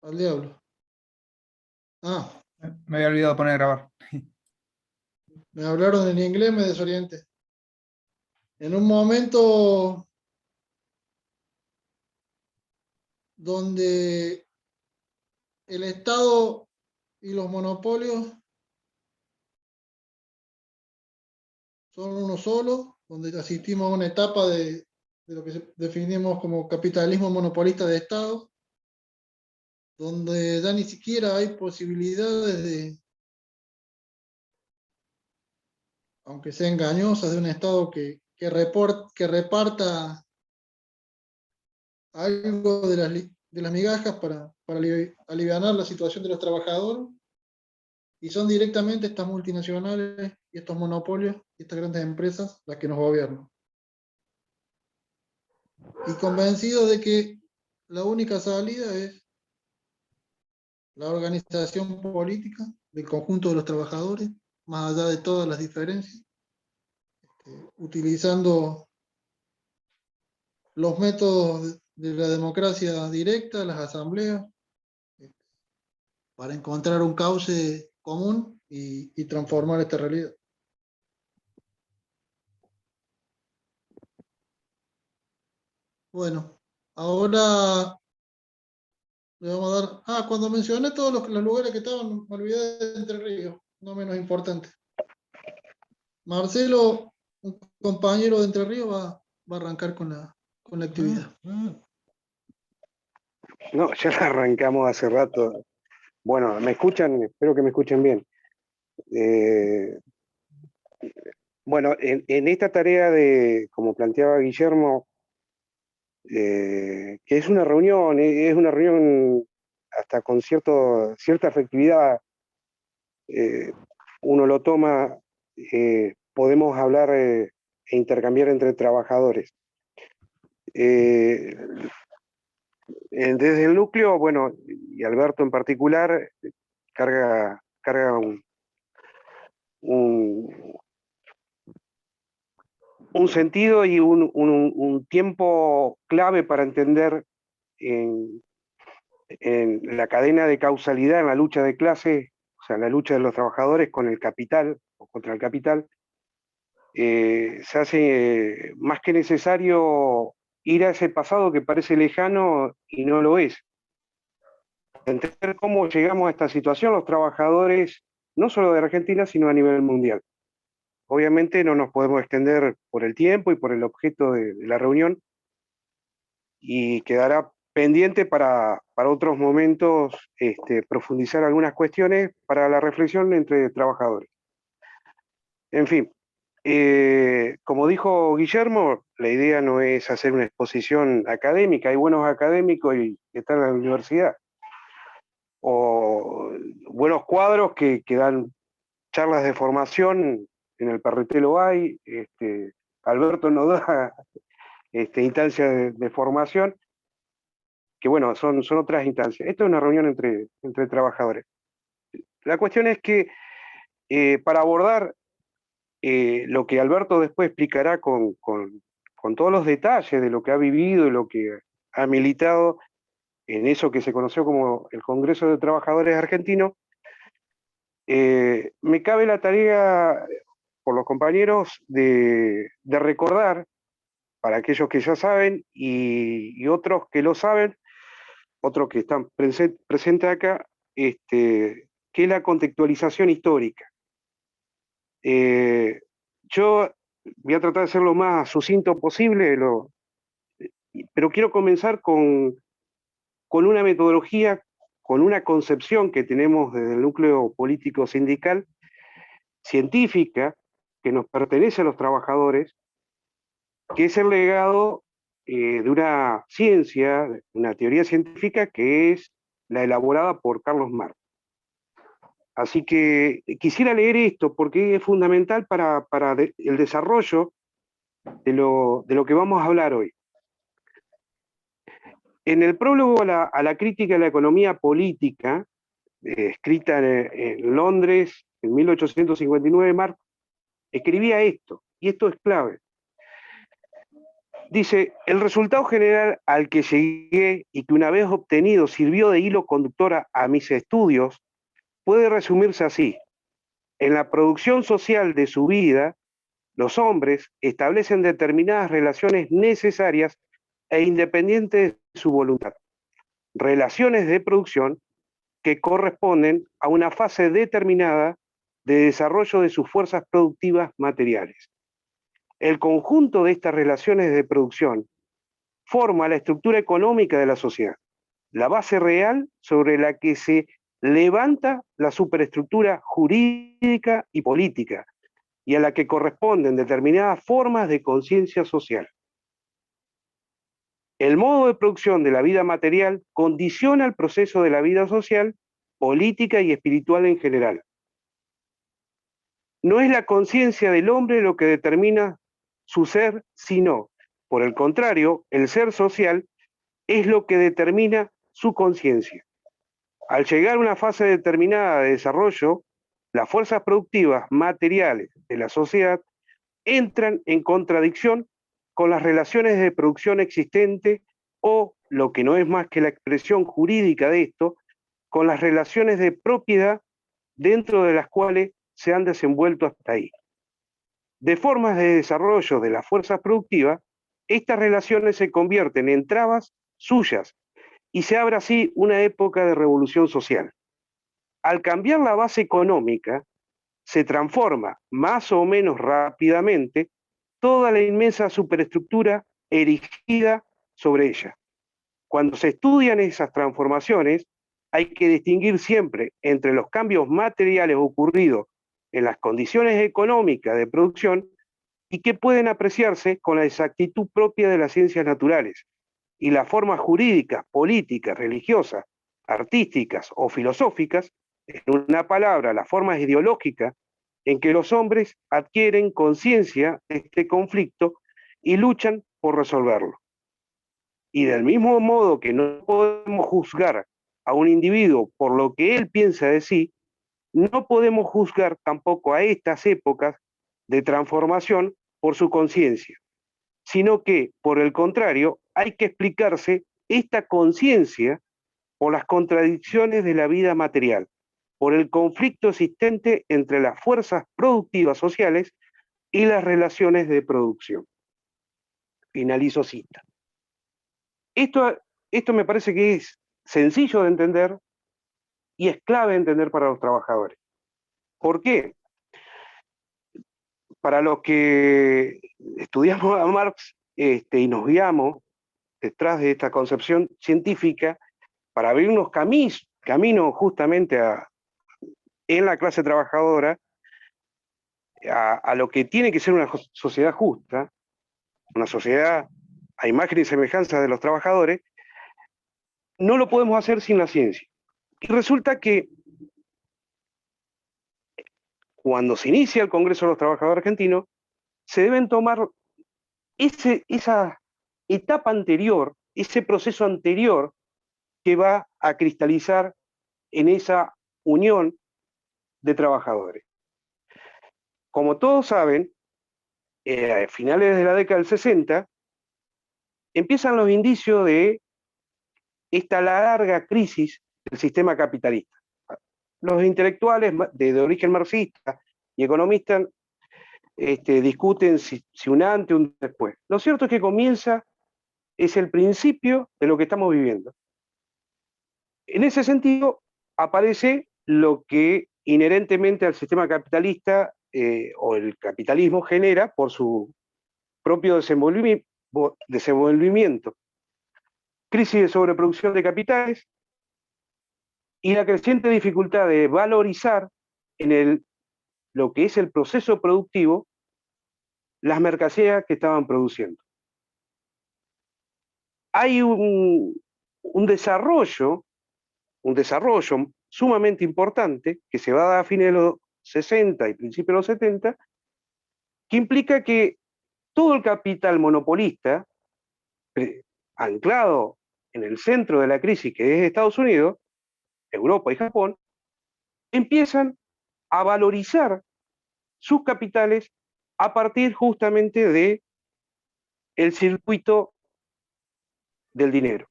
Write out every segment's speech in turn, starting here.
Al diablo. Ah, Me había olvidado poner a grabar. me hablaron en inglés, me desorienté. En un momento donde el Estado y los monopolios son uno solo, donde asistimos a una etapa de lo que definimos como capitalismo monopolista de Estado, donde ya ni siquiera hay posibilidades de, aunque sea engañosas, de un Estado que reparta algo de las migajas para alivianar la situación de los trabajadores, y son directamente estas multinacionales y estos monopolios y estas grandes empresas las que nos gobiernan. Y convencido de que la única salida es la organización política del conjunto de los trabajadores, más allá de todas las diferencias, utilizando los métodos de la democracia directa, las asambleas, para encontrar un cauce común y transformar esta realidad. Bueno, ahora le vamos a dar... Ah, cuando mencioné todos los lugares que estaban, me olvidé de Entre Ríos, no menos importante. Marcelo, un compañero de Entre Ríos, va a arrancar con la actividad. No, ya la arrancamos hace rato. Bueno, ¿me escuchan? Espero que me escuchen bien. Bueno, en esta tarea de, como planteaba Guillermo, que es una reunión hasta con cierta efectividad, uno lo toma, podemos hablar e intercambiar entre trabajadores. Desde el núcleo, bueno, y Alberto en particular, carga un sentido y un tiempo clave para entender en la cadena de causalidad, en la lucha de clases, o sea, la lucha de los trabajadores con el capital o contra el capital, se hace más que necesario ir a ese pasado que parece lejano y no lo es. Entender cómo llegamos a esta situación los trabajadores, no solo de Argentina, sino a nivel mundial. Obviamente no nos podemos extender por el tiempo y por el objeto de la reunión, y quedará pendiente para otros momentos profundizar algunas cuestiones para la reflexión entre trabajadores. En fin, como dijo Guillermo, la idea no es hacer una exposición académica, hay buenos académicos y están en la universidad, o buenos cuadros que dan charlas de formación, en el Perretelo hay, Alberto nos da instancias de formación, que bueno, son otras instancias. Esto es una reunión entre trabajadores. La cuestión es que para abordar lo que Alberto después explicará con todos los detalles de lo que ha vivido y lo que ha militado en eso que se conoció como el Congreso de Trabajadores Argentinos, me cabe la tarea por los compañeros de recordar, para aquellos que ya saben y otros que lo saben, otros que están presentes acá, que es la contextualización histórica. Yo voy a tratar de ser lo más sucinto posible, pero quiero comenzar con una metodología, con una concepción que tenemos desde el núcleo político sindical, científica, que nos pertenece a los trabajadores, que es el legado de una ciencia, una teoría científica que es la elaborada por Carlos Marx. Así que quisiera leer esto porque es fundamental para el desarrollo de lo que vamos a hablar hoy. En el prólogo a la crítica de la economía política, escrita en Londres en 1859, Marx escribía esto, y esto es clave. Dice, el resultado general al que llegué y que una vez obtenido sirvió de hilo conductor a mis estudios, puede resumirse así. En la producción social de su vida, los hombres establecen determinadas relaciones necesarias e independientes de su voluntad. Relaciones de producción que corresponden a una fase determinada de desarrollo de sus fuerzas productivas materiales. El conjunto de estas relaciones de producción forma la estructura económica de la sociedad, la base real sobre la que se levanta la superestructura jurídica y política, y a la que corresponden determinadas formas de conciencia social. El modo de producción de la vida material condiciona el proceso de la vida social, política y espiritual en general. No es la conciencia del hombre lo que determina su ser, sino, por el contrario, el ser social es lo que determina su conciencia. Al llegar a una fase determinada de desarrollo, las fuerzas productivas materiales de la sociedad entran en contradicción con las relaciones de producción existente o, lo que no es más que la expresión jurídica de esto, con las relaciones de propiedad dentro de las cuales se han desenvuelto hasta ahí. De formas de desarrollo de las fuerzas productivas, estas relaciones se convierten en trabas suyas y se abre así una época de revolución social. Al cambiar la base económica, se transforma más o menos rápidamente toda la inmensa superestructura erigida sobre ella. Cuando se estudian esas transformaciones, hay que distinguir siempre entre los cambios materiales ocurridos en las condiciones económicas de producción y que pueden apreciarse con la exactitud propia de las ciencias naturales, y las formas jurídicas, políticas, religiosas, artísticas o filosóficas, en una palabra, las formas ideológicas en que los hombres adquieren conciencia de este conflicto y luchan por resolverlo. Y del mismo modo que no podemos juzgar a un individuo por lo que él piensa de sí, no podemos juzgar tampoco a estas épocas de transformación por su conciencia, sino que, por el contrario, hay que explicarse esta conciencia por las contradicciones de la vida material, por el conflicto existente entre las fuerzas productivas sociales y las relaciones de producción. Finalizo cita. Esto me parece que es sencillo de entender y es clave de entender para los trabajadores. ¿Por qué? Para los que estudiamos a Marx y nos guiamos detrás de esta concepción científica para abrirnos caminos justamente en la clase trabajadora a lo que tiene que ser una sociedad justa, una sociedad a imagen y semejanza de los trabajadores, no lo podemos hacer sin la ciencia. Y resulta que cuando se inicia el Congreso de los Trabajadores Argentinos, se deben tomar esa etapa anterior, ese proceso anterior que va a cristalizar en esa unión de trabajadores. Como todos saben, a finales de la década del 60, empiezan los indicios de esta larga crisis del sistema capitalista. Los intelectuales de origen marxista y economistas discuten si un antes o un después. Lo cierto es que es el principio de lo que estamos viviendo. En ese sentido, aparece lo que inherentemente al sistema capitalista o el capitalismo genera por su propio desenvolvimiento. Crisis de sobreproducción de capitales y la creciente dificultad de valorizar en lo que es el proceso productivo las mercancías que estaban produciendo. Hay un desarrollo sumamente importante que se va a dar a fines de los 60 y principios de los 70, que implica que todo el capital monopolista, anclado en el centro de la crisis que es Estados Unidos, Europa y Japón, empiezan a valorizar sus capitales a partir justamente de el circuito del dinero,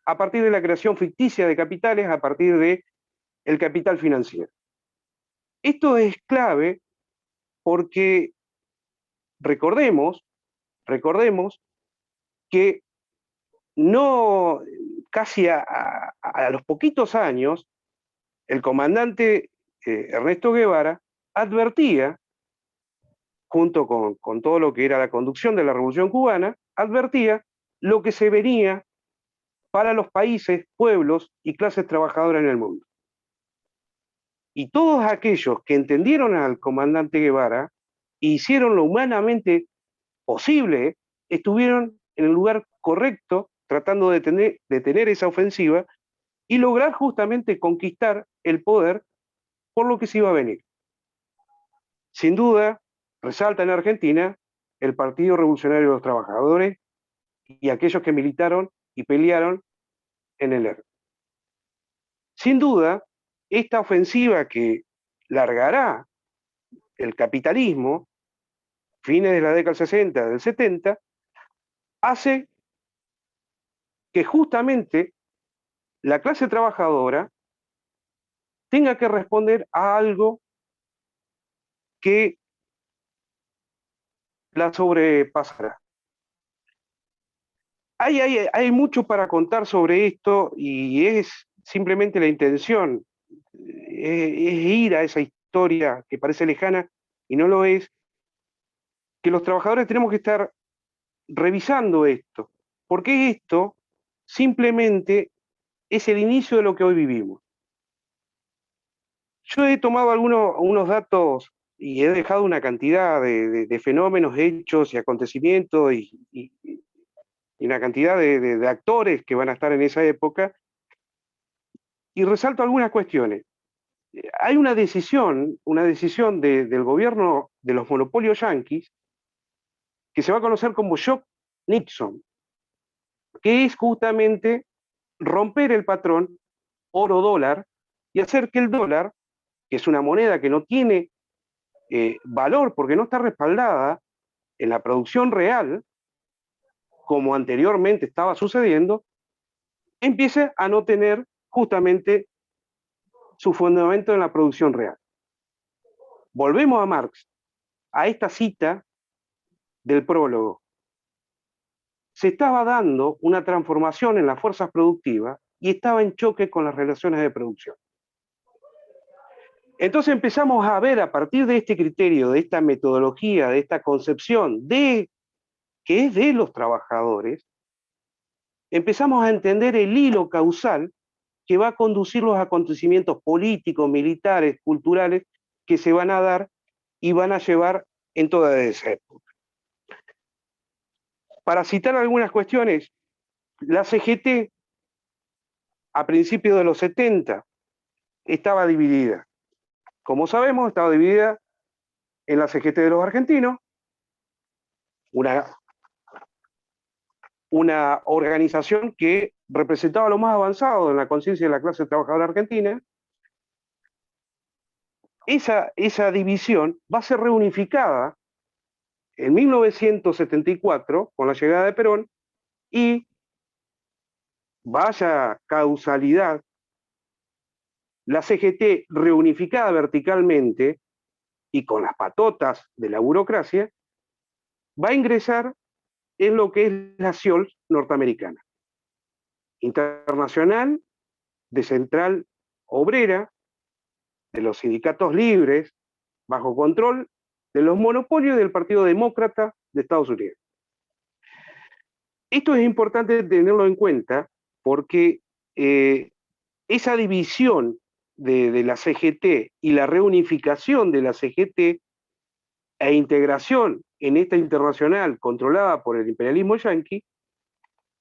a partir de la creación ficticia de capitales, a partir del capital financiero. Esto es clave porque recordemos que no, casi a los poquitos años, el comandante Ernesto Guevara advertía, junto con todo lo que era la conducción de la Revolución Cubana, advertía lo que se venía para los países, pueblos y clases trabajadoras en el mundo. Y todos aquellos que entendieron al comandante Guevara e hicieron lo humanamente posible, estuvieron en el lugar correcto tratando de tener esa ofensiva y lograr justamente conquistar el poder por lo que se iba a venir. Sin duda, resalta en Argentina el Partido Revolucionario de los Trabajadores y aquellos que militaron y pelearon en el ERP. Sin duda, esta ofensiva que largará el capitalismo, fines de la década del 60, del 70, hace que justamente la clase trabajadora tenga que responder a algo que la sobrepasará. Hay mucho para contar sobre esto y es simplemente la intención, es ir a esa historia que parece lejana y no lo es, que los trabajadores tenemos que estar revisando esto, porque esto simplemente es el inicio de lo que hoy vivimos. Yo he tomado algunos datos y he dejado una cantidad de fenómenos, hechos y acontecimientos y una cantidad de actores que van a estar en esa época, y resalto algunas cuestiones. Hay una decisión del gobierno de los monopolios yanquis que se va a conocer como Shock Nixon, que es justamente romper el patrón oro-dólar y hacer que el dólar, que es una moneda que no tiene valor porque no está respaldada en la producción real, como anteriormente estaba sucediendo, empiece a no tener justamente su fundamento en la producción real. Volvemos a Marx, a esta cita del prólogo. Se estaba dando una transformación en las fuerzas productivas y estaba en choque con las relaciones de producción. Entonces empezamos a ver a partir de este criterio, de esta metodología, de esta concepción que es de los trabajadores, empezamos a entender el hilo causal que va a conducir los acontecimientos políticos, militares, culturales que se van a dar y van a llevar en toda esa época. Para citar algunas cuestiones, la CGT a principios de los 70 estaba dividida. Como sabemos, estaba dividida en la CGT de los argentinos, una organización que representaba lo más avanzado en la conciencia de la clase trabajadora argentina. Esa división va a ser reunificada en 1974 con la llegada de Perón y, vaya causalidad, la CGT reunificada verticalmente y con las patotas de la burocracia, va a ingresar en lo que es la CIOL norteamericana, internacional, de central obrera, de los sindicatos libres, bajo control de los monopolios del Partido Demócrata de Estados Unidos. Esto es importante tenerlo en cuenta porque esa división de la CGT y la reunificación de la CGT e integración en esta internacional controlada por el imperialismo yanqui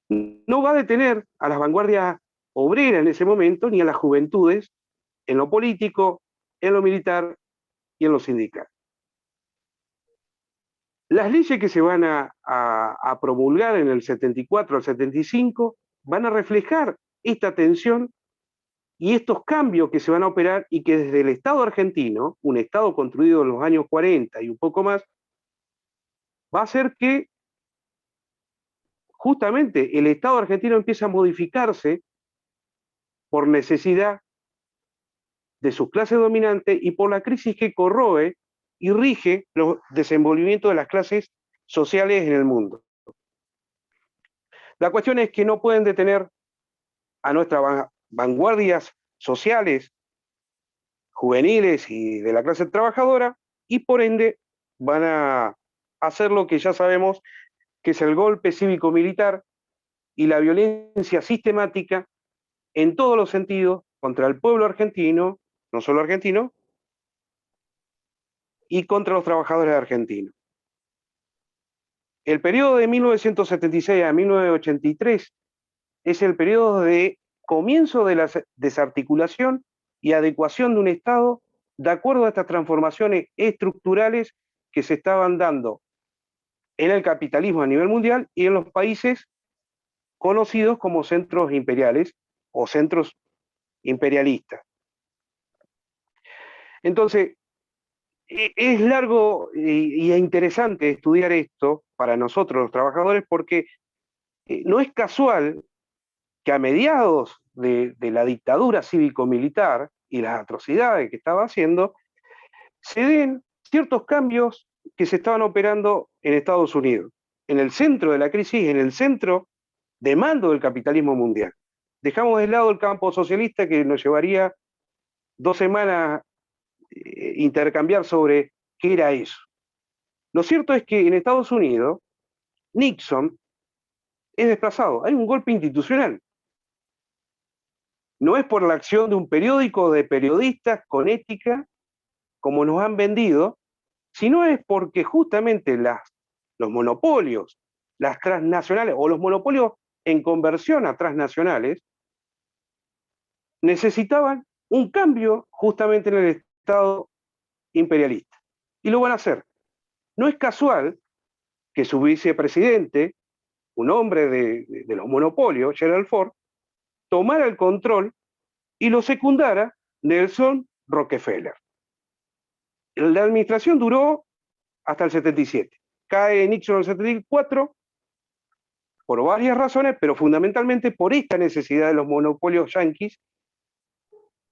no va a detener a las vanguardias obreras en ese momento ni a las juventudes en lo político, en lo militar y en lo sindical. Las leyes que se van a promulgar en el 74 al 75 van a reflejar esta tensión y estos cambios que se van a operar y que desde el Estado argentino, un Estado construido en los años 40 y un poco más, va a hacer que justamente el Estado argentino empieza a modificarse por necesidad de sus clases dominantes y por la crisis que corroe y rige los desenvolvimientos de las clases sociales en el mundo. La cuestión es que no pueden detener a nuestras vanguardias sociales, juveniles y de la clase trabajadora, y por ende van a hacer lo que ya sabemos que es el golpe cívico-militar y la violencia sistemática en todos los sentidos contra el pueblo argentino, no solo argentino, y contra los trabajadores argentinos. El periodo de 1976 a 1983 es el periodo de comienzo de la desarticulación y adecuación de un Estado de acuerdo a estas transformaciones estructurales que se estaban dando en el capitalismo a nivel mundial y en los países conocidos como centros imperiales o centros imperialistas. Entonces, es largo y interesante estudiar esto para nosotros los trabajadores porque no es casual que a mediados de la dictadura cívico-militar y las atrocidades que estaba haciendo, se den ciertos cambios que se estaban operando en Estados Unidos, en el centro de la crisis, en el centro de mando del capitalismo mundial. Dejamos de lado el campo socialista que nos llevaría 2 semanas intercambiar sobre qué era eso. Lo cierto es que en Estados Unidos, Nixon es desplazado, hay un golpe institucional. No es por la acción de un periódico de periodistas con ética, como nos han vendido, sino es porque justamente los monopolios, las transnacionales, o los monopolios en conversión a transnacionales, necesitaban un cambio justamente en el Estado imperialista. Y lo van a hacer. No es casual que su vicepresidente, un hombre de los monopolios, Gerald Ford, tomara el control y lo secundara Nelson Rockefeller. La administración duró hasta el 77. Cae Nixon en el 74 por varias razones, pero fundamentalmente por esta necesidad de los monopolios yanquis,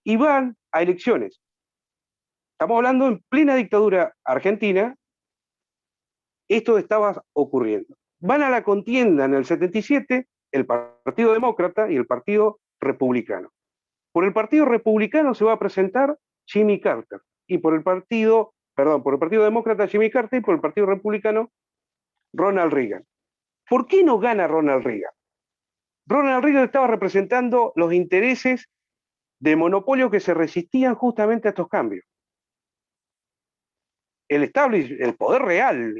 y van a elecciones. Estamos hablando en plena dictadura argentina, esto estaba ocurriendo. Van a la contienda en el 77 el Partido Demócrata y el Partido Republicano. Por el Partido Republicano se va a presentar Jimmy Carter, y por el Partido Demócrata Jimmy Carter, y por el Partido Republicano Ronald Reagan. ¿Por qué no gana Ronald Reagan? Ronald Reagan estaba representando los intereses de monopolios que se resistían justamente a estos cambios. El poder real,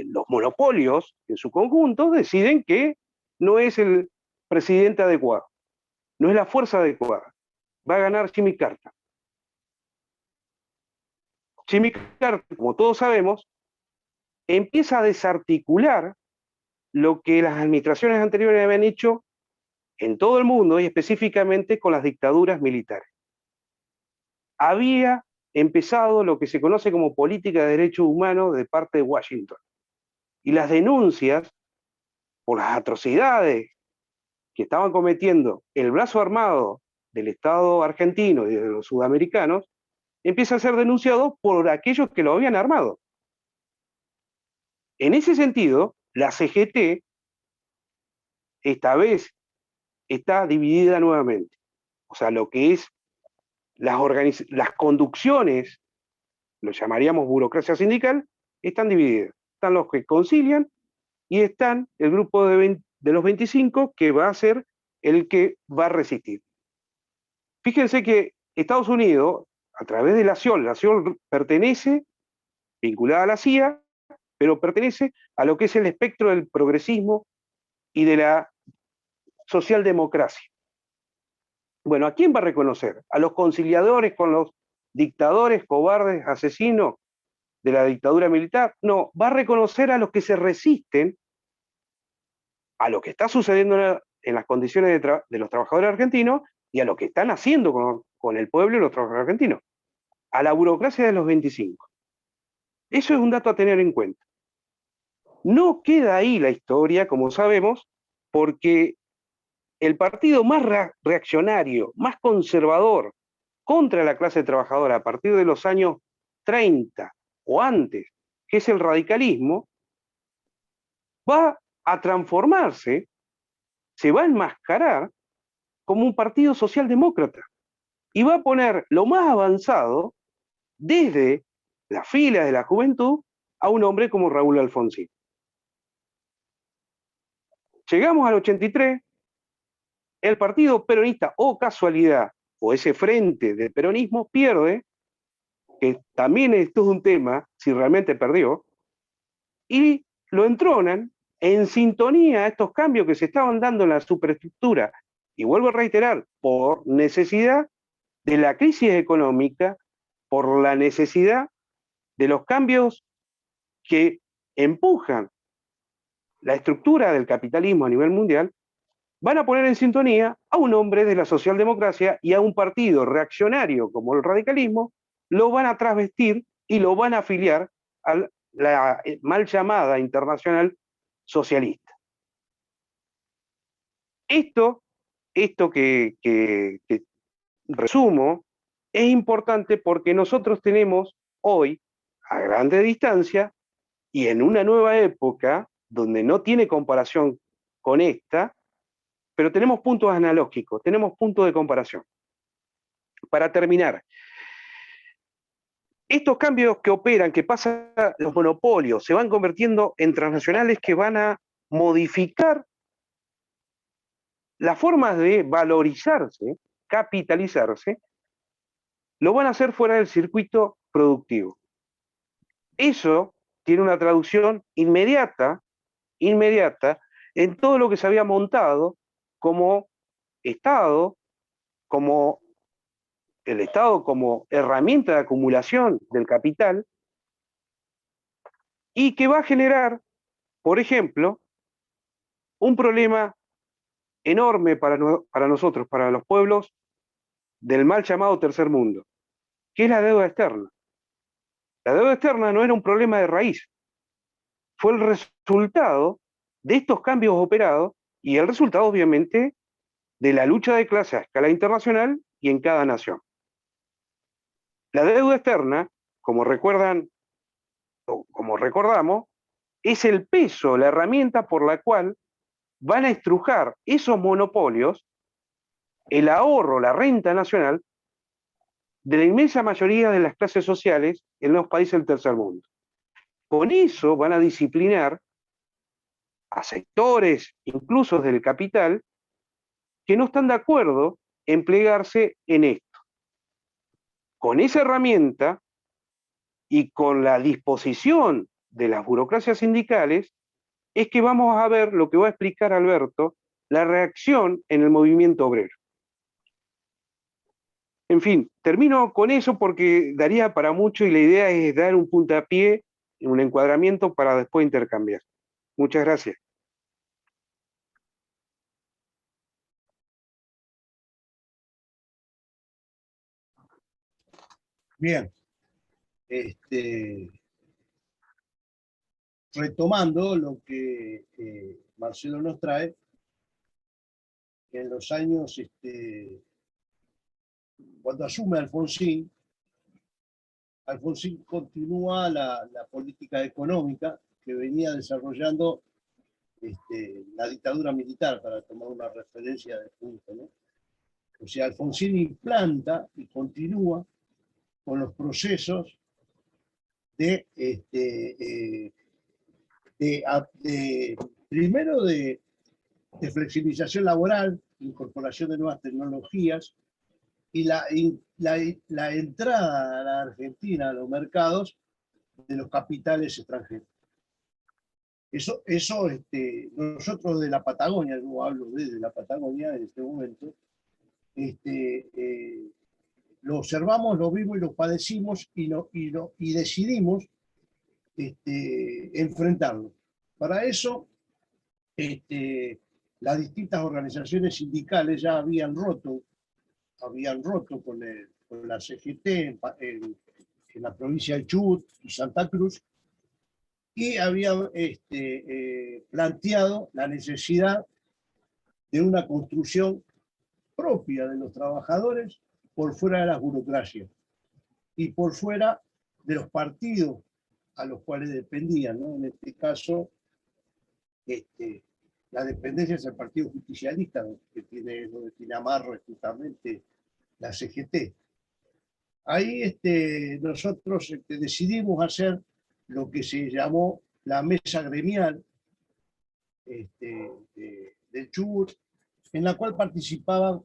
los monopolios en su conjunto deciden que no es el presidente adecuado, no es la fuerza adecuada. Va a ganar Jimmy Carter. Jimmy Carter, como todos sabemos, empieza a desarticular lo que las administraciones anteriores habían hecho en todo el mundo y específicamente con las dictaduras militares. Había empezado lo que se conoce como política de derechos humanos de parte de Washington. Y las denuncias por las atrocidades que estaban cometiendo el brazo armado del Estado argentino y de los sudamericanos, empieza a ser denunciado por aquellos que lo habían armado. En ese sentido, la CGT esta vez está dividida nuevamente. O sea, lo que es las conducciones, lo llamaríamos burocracia sindical, están divididas. Están los que concilian y están el grupo de los 25 que va a ser el que va a resistir. Fíjense que Estados Unidos, a través de la CIOL pertenece, vinculada a la CIA, pero pertenece a lo que es el espectro del progresismo y de la socialdemocracia. Bueno, ¿a quién va a reconocer? ¿A los conciliadores con los dictadores, cobardes, asesinos de la dictadura militar? No, va a reconocer a los que se resisten a lo que está sucediendo en las condiciones de los trabajadores argentinos y a lo que están haciendo con el pueblo y los trabajadores argentinos. A la burocracia de los 25. Eso es un dato a tener en cuenta. No queda ahí la historia, como sabemos, porque el partido más reaccionario, más conservador contra la clase trabajadora a partir de los años 30 o antes, que es el radicalismo, va a transformarse, se va a enmascarar como un partido socialdemócrata y va a poner lo más avanzado desde las filas de la juventud a un hombre como Raúl Alfonsín. Llegamos al 83, el partido peronista, o casualidad, o ese frente de peronismo, pierde, que también esto es un tema, si realmente perdió, y lo entronan en sintonía a estos cambios que se estaban dando en la superestructura, y vuelvo a reiterar, por necesidad de la crisis económica, por la necesidad de los cambios que empujan la estructura del capitalismo a nivel mundial, van a poner en sintonía a un hombre de la socialdemocracia y a un partido reaccionario como el radicalismo, lo van a trasvestir y lo van a afiliar a la mal llamada Internacional Socialista. Esto que resumo es importante porque nosotros tenemos hoy, a grande distancia, y en una nueva época, donde no tiene comparación con esta, pero tenemos puntos analógicos, tenemos puntos de comparación. Para terminar, estos cambios que operan, que pasan los monopolios, se van convirtiendo en transnacionales que van a modificar las formas de valorizarse, capitalizarse, lo van a hacer fuera del circuito productivo. Eso tiene una traducción inmediata en todo lo que se había montado como Estado, como el Estado como herramienta de acumulación del capital, y que va a generar, por ejemplo, un problema enorme para nosotros, para los pueblos del mal llamado tercer mundo, que es la deuda externa. La deuda externa no era un problema de raíz, fue el resultado de estos cambios operados y el resultado, obviamente, de la lucha de clase a escala internacional y en cada nación. La deuda externa, como recuerdan, o como recordamos, es el peso, la herramienta por la cual van a estrujar esos monopolios, el ahorro, la renta nacional, de la inmensa mayoría de las clases sociales en los países del tercer mundo. Con eso van a disciplinar a sectores, incluso del capital, que no están de acuerdo en plegarse en esto. Con esa herramienta y con la disposición de las burocracias sindicales, es que vamos a ver lo que va a explicar Alberto, la reacción en el movimiento obrero. En fin, termino con eso porque daría para mucho y la idea es dar un puntapié, un encuadramiento para después intercambiar. Muchas gracias. Bien. Retomando lo que Marcelo nos trae, en los años, cuando asume Alfonsín continúa la política económica que venía desarrollando la dictadura militar, para tomar una referencia de punto, ¿no? O sea, Alfonsín implanta y continúa con los procesos primero de flexibilización laboral, incorporación de nuevas tecnologías y la entrada a la Argentina a los mercados de los capitales extranjeros. Eso nosotros de la Patagonia, yo hablo desde la Patagonia en este momento, lo observamos, lo vimos y lo padecimos y decidimos enfrentarlo. Para eso, las distintas organizaciones sindicales ya habían roto con la CGT en la provincia de Chubut y Santa Cruz, y habían planteado la necesidad de una construcción propia de los trabajadores por fuera de las burocracias y por fuera de los partidos a los cuales dependían, ¿no? En este caso, la dependencia es el Partido Justicialista, donde tiene amarre justamente la CGT. Ahí nosotros decidimos hacer lo que se llamó la mesa gremial del Chubut, en la cual participaban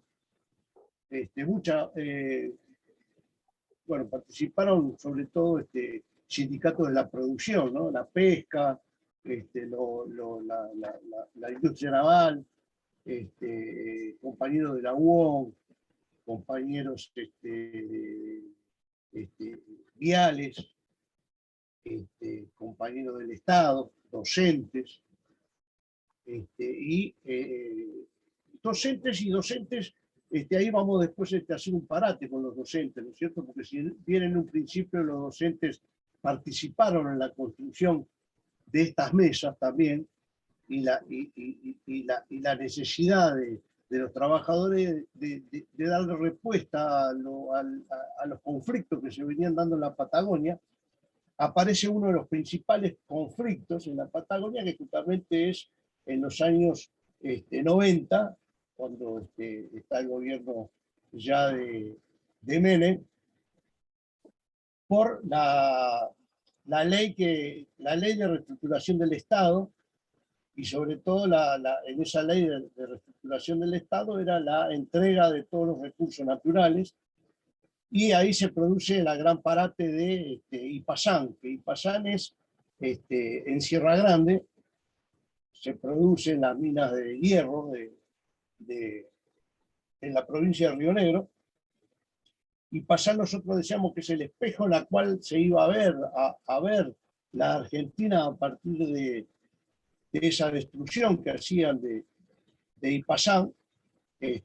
participaron sobre todo sindicatos de la producción, ¿no? La pesca, la industria naval, compañeros de la UOM, compañeros viales, compañeros del Estado, docentes, docentes, ahí vamos después a hacer un parate con los docentes, ¿no es cierto? Porque si bien en un principio los docentes participaron en la construcción de estas mesas también, y la necesidad de los trabajadores de darle respuesta a los conflictos que se venían dando en la Patagonia, aparece uno de los principales conflictos en la Patagonia, que justamente es en los años 90, cuando está el gobierno ya de Menem, por la ley de reestructuración del Estado, y sobre todo en esa ley de reestructuración del Estado era la entrega de todos los recursos naturales, y ahí se produce la gran parate de Ipazán, que Ipazán es en Sierra Grande, se producen las minas de hierro en la provincia de Río Negro. Ipazán nosotros decíamos que es el espejo en el cual se iba a ver la Argentina a partir de esa destrucción que hacían de Ipazán,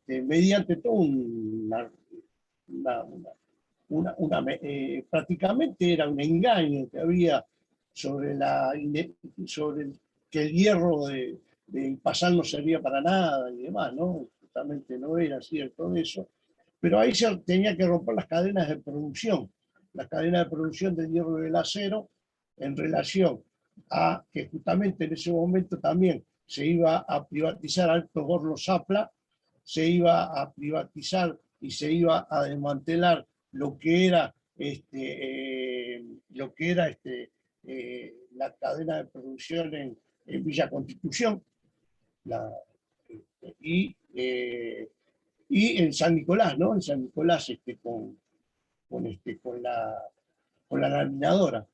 mediante todo prácticamente era un engaño que había sobre que el hierro de Ipazán no servía para nada y demás, ¿no? Justamente no era cierto eso, pero ahí se tenía que romper las cadenas de producción del hierro y del acero, en relación a que justamente en ese momento también se iba a privatizar Alto Gorlo-Zapla, se iba a privatizar y se iba a desmantelar lo que era la cadena de producción en Villa Constitución y en San Nicolás, ¿no? En San Nicolás con la laminadora.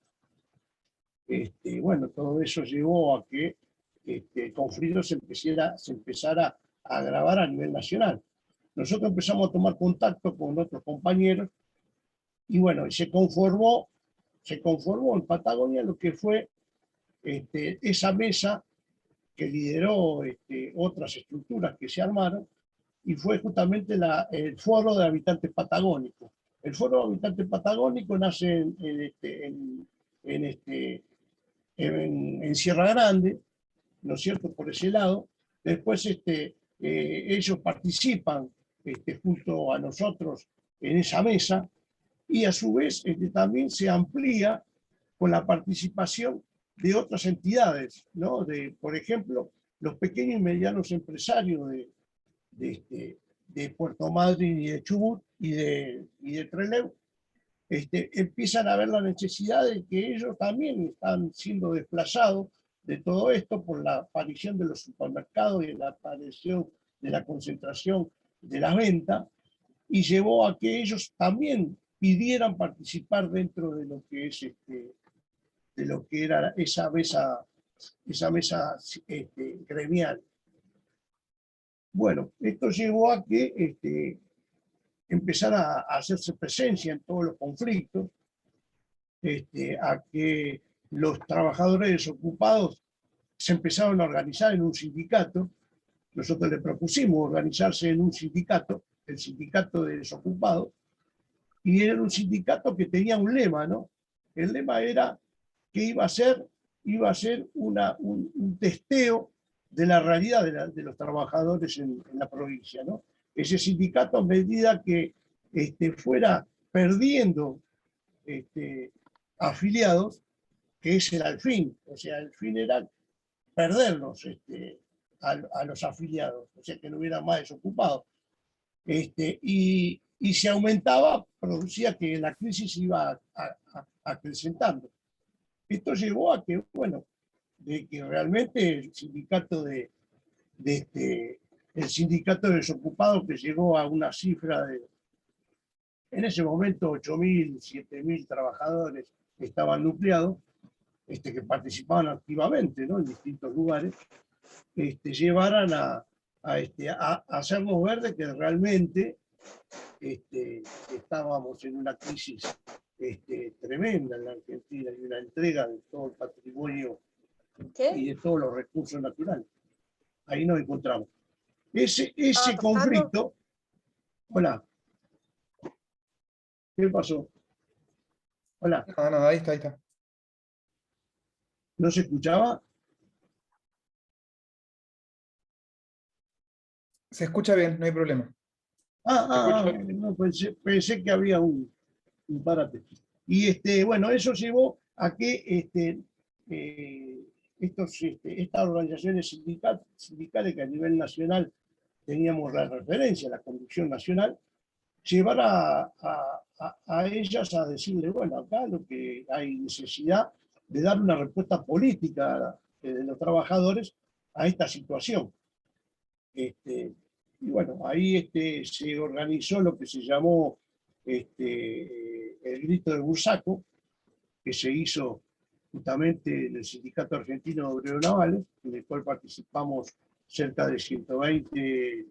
Bueno, todo eso llevó a que el conflicto se empezara a agravar a nivel nacional. Nosotros empezamos a tomar contacto con otros compañeros y bueno, se conformó en Patagonia lo que fue esa mesa que lideró otras estructuras que se armaron, y fue justamente el Foro de Habitantes Patagónicos. El Foro de Habitantes Patagónicos nace en Sierra Grande, ¿no es cierto?, por ese lado. Después ellos participan junto a nosotros en esa mesa, y a su vez también se amplía con la participación de otras entidades, ¿no? Por ejemplo, los pequeños y medianos empresarios de Puerto Madryn y de Chubut y de Trelew, empiezan a ver la necesidad de que ellos también están siendo desplazados de todo esto por la aparición de los supermercados y la aparición de la concentración de las ventas, y llevó a que ellos también pidieran participar dentro de lo que es de lo que era esa mesa gremial. Bueno, esto llevó a que empezara a hacerse presencia en todos los conflictos, a que los trabajadores desocupados se empezaron a organizar en un sindicato. Nosotros le propusimos organizarse en un sindicato, el sindicato de desocupados, y era un sindicato que tenía un lema, ¿no? El lema era que iba a ser un testeo de la realidad de los trabajadores en la provincia, ¿no? Ese sindicato, a medida que fuera perdiendo afiliados, que ese era el fin, o sea, el fin era perderlos a los afiliados, o sea, que no hubiera más desocupados. Y se aumentaba, producía que la crisis iba acrecentando. Esto llevó a que, bueno, de que realmente el sindicato el sindicato de desocupados, que llegó a una cifra de, en ese momento, 8.000, 7.000 trabajadores que estaban nucleados, que participaban activamente, ¿no?, en distintos lugares, llevaran a hacernos ver de que realmente estábamos en una crisis tremenda en la Argentina y una entrega de todo el patrimonio y de todos los recursos naturales. Ahí nos encontramos. Ese conflicto... Hola. ¿Qué pasó? Hola. No, ahí está, ahí está. ¿No se escuchaba? Se escucha bien, no hay problema. No, pensé que había un parate. Y bueno, eso llevó a que estas organizaciones sindicales que a nivel nacional teníamos la referencia, la conducción nacional, llevar a ellas a decirle, bueno, acá lo que hay necesidad de dar una respuesta política de los trabajadores a esta situación. Y bueno, ahí se organizó lo que se llamó el grito de Bursaco, que se hizo justamente en el Sindicato Argentino de Obreros Navales, en el cual participamos cerca de 120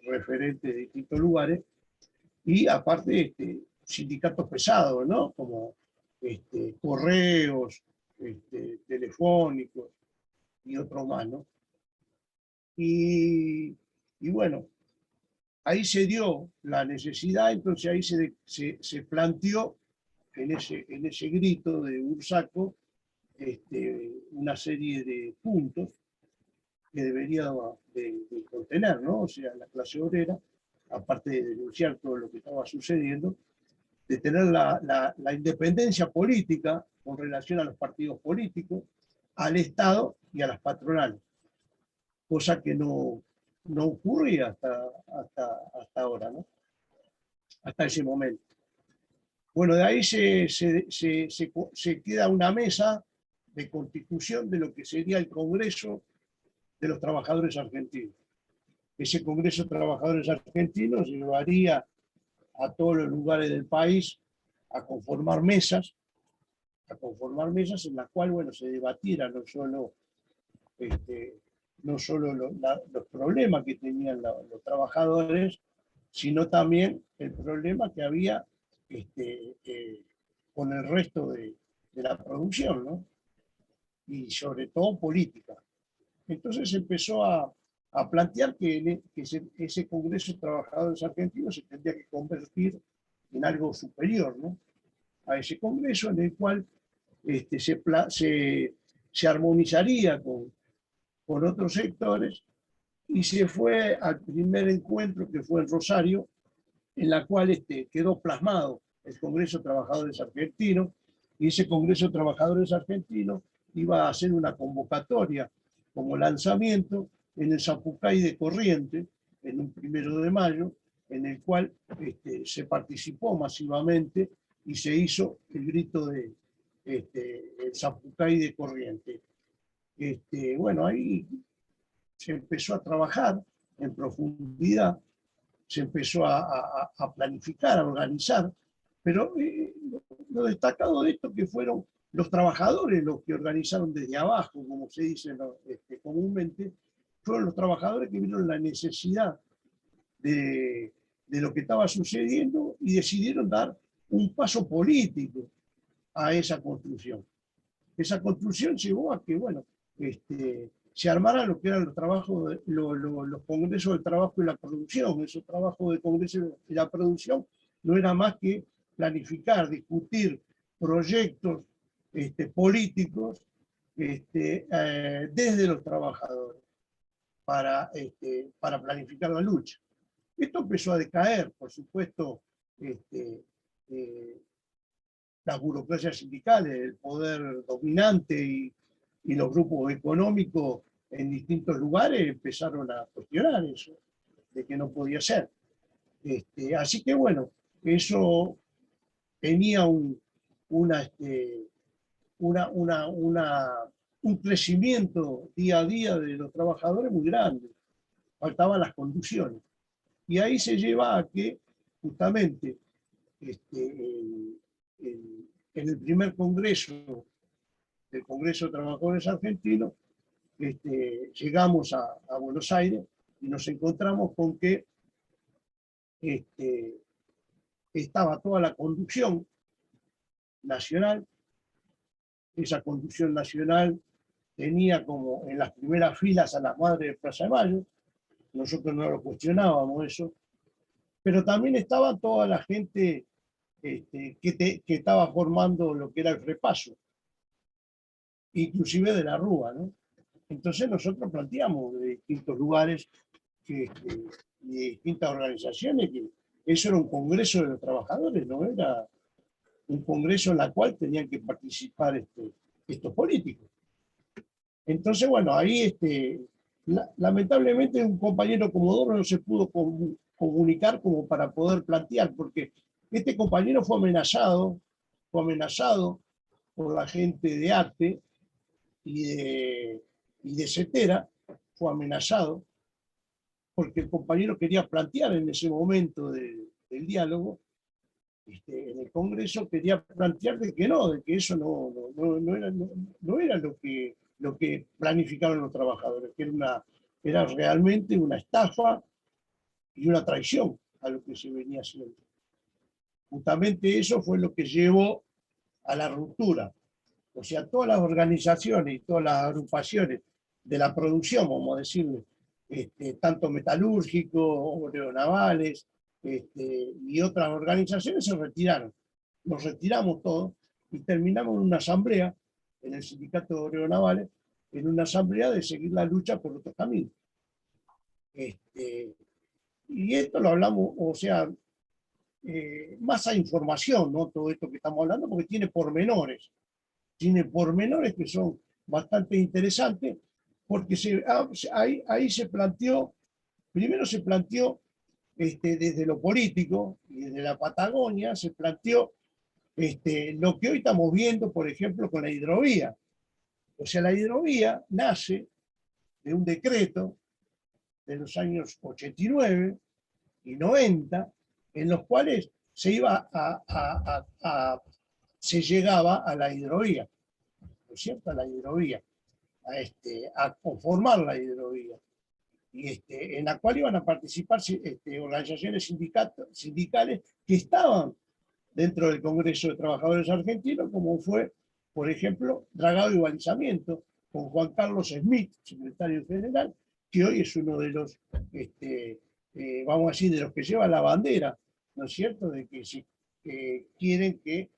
referentes de distintos lugares, y aparte sindicatos pesados, ¿no?, como correos, telefónicos y otros más, ¿no? Y bueno, ahí se dio la necesidad, entonces ahí se planteó en ese grito de Bursaco una serie de puntos que debería de contener, ¿no? O sea, la clase obrera, aparte de denunciar todo lo que estaba sucediendo, de tener la independencia política con relación a los partidos políticos, al Estado y a las patronales, cosa que no ocurría hasta ahora, ¿no?, hasta ese momento. Bueno, de ahí se queda una mesa de constitución de lo que sería el Congreso de los Trabajadores Argentinos. Ese Congreso de Trabajadores Argentinos llevaría a todos los lugares del país a conformar mesas en las cuales, bueno, se debatiera no solo los problemas que tenían los trabajadores, sino también el problema que había con el resto de la producción, ¿no?, y sobre todo política. Entonces se empezó a plantear que ese Congreso de Trabajadores Argentinos se tendría que convertir en algo superior, ¿no?, a ese Congreso, en el cual se armonizaría con otros sectores, y se fue al primer encuentro, que fue en Rosario, en la cual quedó plasmado el Congreso de Trabajadores Argentinos, y ese Congreso de Trabajadores Argentinos iba a hacer una convocatoria como lanzamiento en el Zapucay de Corrientes, en un 1 de mayo, en el cual se participó masivamente y se hizo el grito de el Zapucay de Corrientes. Bueno, ahí se empezó a trabajar en profundidad, se empezó a planificar, a organizar, pero lo destacado de esto que fueron los trabajadores los que organizaron desde abajo, como se dice comúnmente, fueron los trabajadores que vieron la necesidad de lo que estaba sucediendo y decidieron dar un paso político a esa construcción. Esa construcción llevó a que, bueno, se armaran lo que eran los trabajos, los congresos del trabajo y la producción. Esos trabajos de congreso y la producción no era más que planificar, discutir proyectos políticos desde los trabajadores para planificar la lucha. Esto empezó a decaer, por supuesto, las burocracias sindicales, el poder dominante y los grupos económicos en distintos lugares empezaron a cuestionar eso, de que no podía ser. Así que bueno, eso tenía un crecimiento día a día de los trabajadores muy grande. Faltaban las conducciones. Y ahí se lleva a que justamente en el primer congreso, del Congreso de Trabajadores Argentinos, llegamos a Buenos Aires y nos encontramos con que estaba toda la conducción nacional. Esa conducción nacional tenía como en las primeras filas a las madres de Plaza de Mayo. Nosotros no lo cuestionábamos eso, pero también estaba toda la gente que estaba formando lo que era el repaso, inclusive de la Rúa, ¿no? Entonces nosotros planteamos de distintos lugares y de distintas organizaciones que eso era un congreso de los trabajadores, no era un congreso en el cual tenían que participar estos políticos. Entonces, bueno, ahí lamentablemente un compañero Comodoro no se pudo comunicar como para poder plantear, porque este compañero fue amenazado por la gente de ATE y de CETERA, fue amenazado, porque el compañero quería plantear en ese momento del diálogo, en el Congreso, quería plantear de que eso no era lo que planificaron los trabajadores, que era realmente una estafa y una traición a lo que se venía haciendo. Justamente eso fue lo que llevó a la ruptura. O sea, todas las organizaciones y todas las agrupaciones de la producción, vamos a decirle, tanto metalúrgicos, obreros navales, y otras organizaciones se retiraron. Nos retiramos todos y terminamos en una asamblea, en el Sindicato de Obreros Navales, en una asamblea de seguir la lucha por otros caminos. Y esto lo hablamos, o sea, más a información, ¿no? Todo esto que estamos hablando, porque tiene pormenores que son bastante interesantes, porque ahí se planteó, primero se planteó desde lo político y desde la Patagonia, se planteó lo que hoy estamos viendo, por ejemplo, con la hidrovía. O sea, la hidrovía nace de un decreto de los años 89 y 90, en los cuales se llegaba a la hidrovía, ¿no es cierto? A la hidrovía, a conformar la hidrovía, y en la cual iban a participar organizaciones sindicales que estaban dentro del Congreso de Trabajadores Argentinos, como fue, por ejemplo, Dragado y Balizamiento, con Juan Carlos Smith, secretario general, que hoy es uno de los, vamos a decir, de los que lleva la bandera, ¿no es cierto?, de que quieren que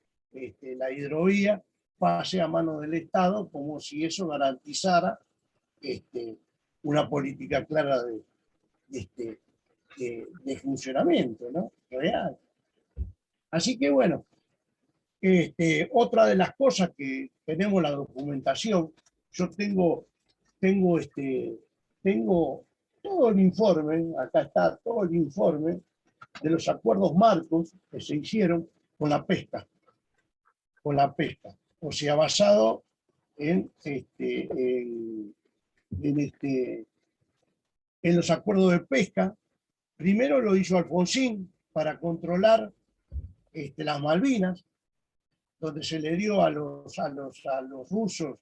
la hidrovía pase a manos del Estado, como si eso garantizara una política clara de funcionamiento, ¿no?, real. Así que bueno, otra de las cosas que tenemos la documentación, yo tengo todo el informe, acá está todo el informe de los acuerdos marcos que se hicieron con la pesca, o sea, basado en los acuerdos de pesca. Primero lo hizo Alfonsín para controlar las Malvinas, donde se le dio a los rusos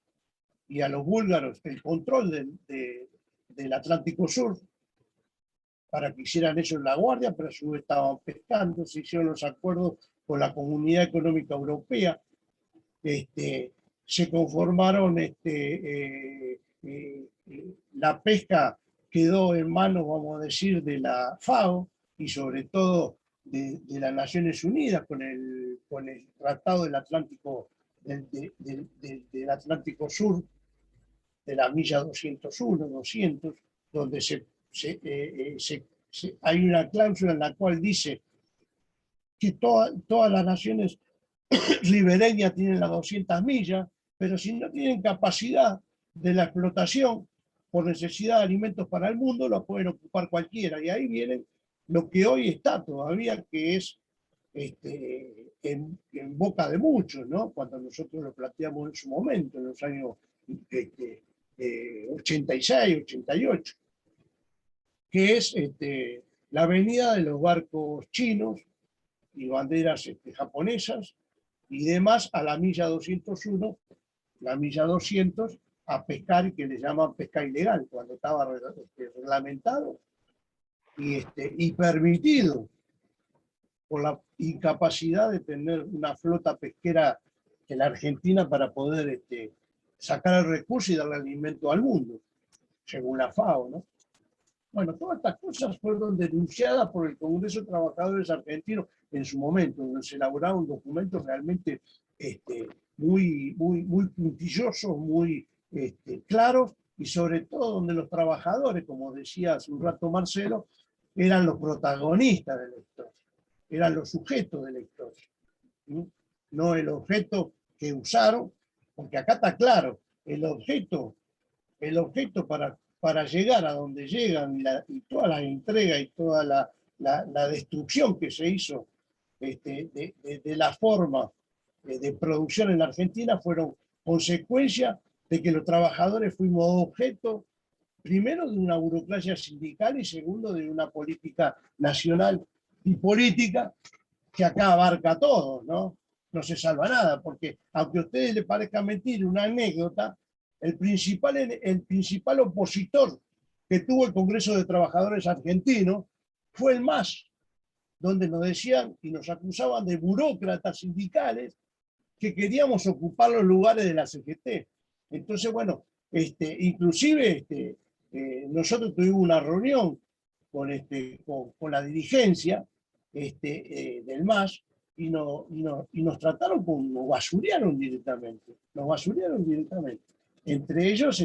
y a los búlgaros el control del Atlántico Sur, para que hicieran ellos la guardia, pero a su vez estaban pescando. Se hicieron los acuerdos con la Comunidad Económica Europea, se conformaron, la pesca quedó en manos, vamos a decir, de la FAO y sobre todo de las Naciones Unidas con el Tratado del Atlántico, del Atlántico Sur, la milla 201, 200, donde hay una cláusula en la cual dice que todas las naciones ribereñas tienen las 200 millas, pero si no tienen capacidad de la explotación por necesidad de alimentos para el mundo, lo pueden ocupar cualquiera. Y ahí viene lo que hoy está todavía, que es en boca de muchos, ¿no? Cuando nosotros lo planteamos en su momento, en los años 86, 88, que es la venida de los barcos chinos y banderas japonesas y demás a la milla 201, la milla 200, a pescar, que le llaman pesca ilegal, cuando estaba reglamentado y permitido por la incapacidad de tener una flota pesquera en la Argentina para poder sacar el recurso y darle alimento al mundo, según la FAO, ¿no? Bueno, todas estas cosas fueron denunciadas por el Congreso de Trabajadores Argentinos en su momento, donde se elaboraron documentos realmente muy puntillosos, muy claros, y sobre todo donde los trabajadores, como decía hace un rato Marcelo, eran los protagonistas de la historia, eran los sujetos de la historia, ¿sí? No el objeto que usaron, porque acá está claro, el objeto para llegar a donde llegan y toda la entrega y toda la destrucción que se hizo de la forma de producción en la Argentina fueron consecuencia de que los trabajadores fuimos objeto, primero, de una burocracia sindical y segundo, de una política nacional y política que acá abarca a todos, ¿no? No se salva nada, porque aunque a ustedes les parezca mentir, una anécdota, el principal opositor que tuvo el Congreso de Trabajadores argentino fue el MAS, donde nos decían y nos acusaban de burócratas sindicales que queríamos ocupar los lugares de la CGT. Entonces, bueno, inclusive nosotros tuvimos una reunión con la dirigencia del MAS y nos trataron como, nos basurearon directamente. Entre ellos,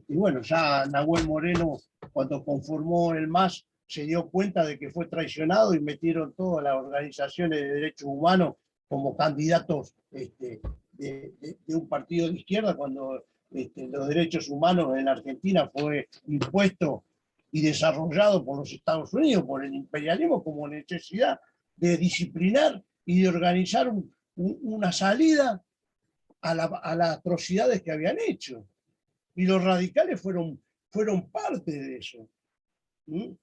bueno, ya Nahuel Moreno, cuando conformó el MAS, se dio cuenta de que fue traicionado y metieron todas las organizaciones de derechos humanos como candidatos de un partido de izquierda, cuando los derechos humanos en Argentina fue impuesto y desarrollado por los Estados Unidos, por el imperialismo, como necesidad de disciplinar y de organizar una salida a las atrocidades que habían hecho. Y los radicales fueron parte de eso. ¿Sí?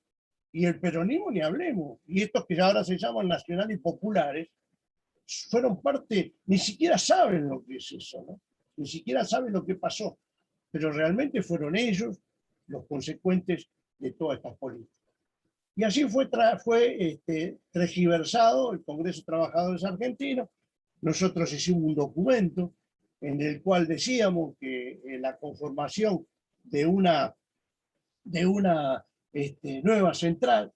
Y el peronismo ni hablemos. Y estos que ahora se llaman nacionales y populares, fueron parte, ni siquiera saben lo que es eso, ¿no? Ni siquiera saben lo que pasó. Pero realmente fueron ellos los consecuentes de todas estas políticas. Y así fue tergiversado el Congreso de Trabajadores Argentinos. Nosotros hicimos un documento en el cual decíamos que la conformación de una nueva central,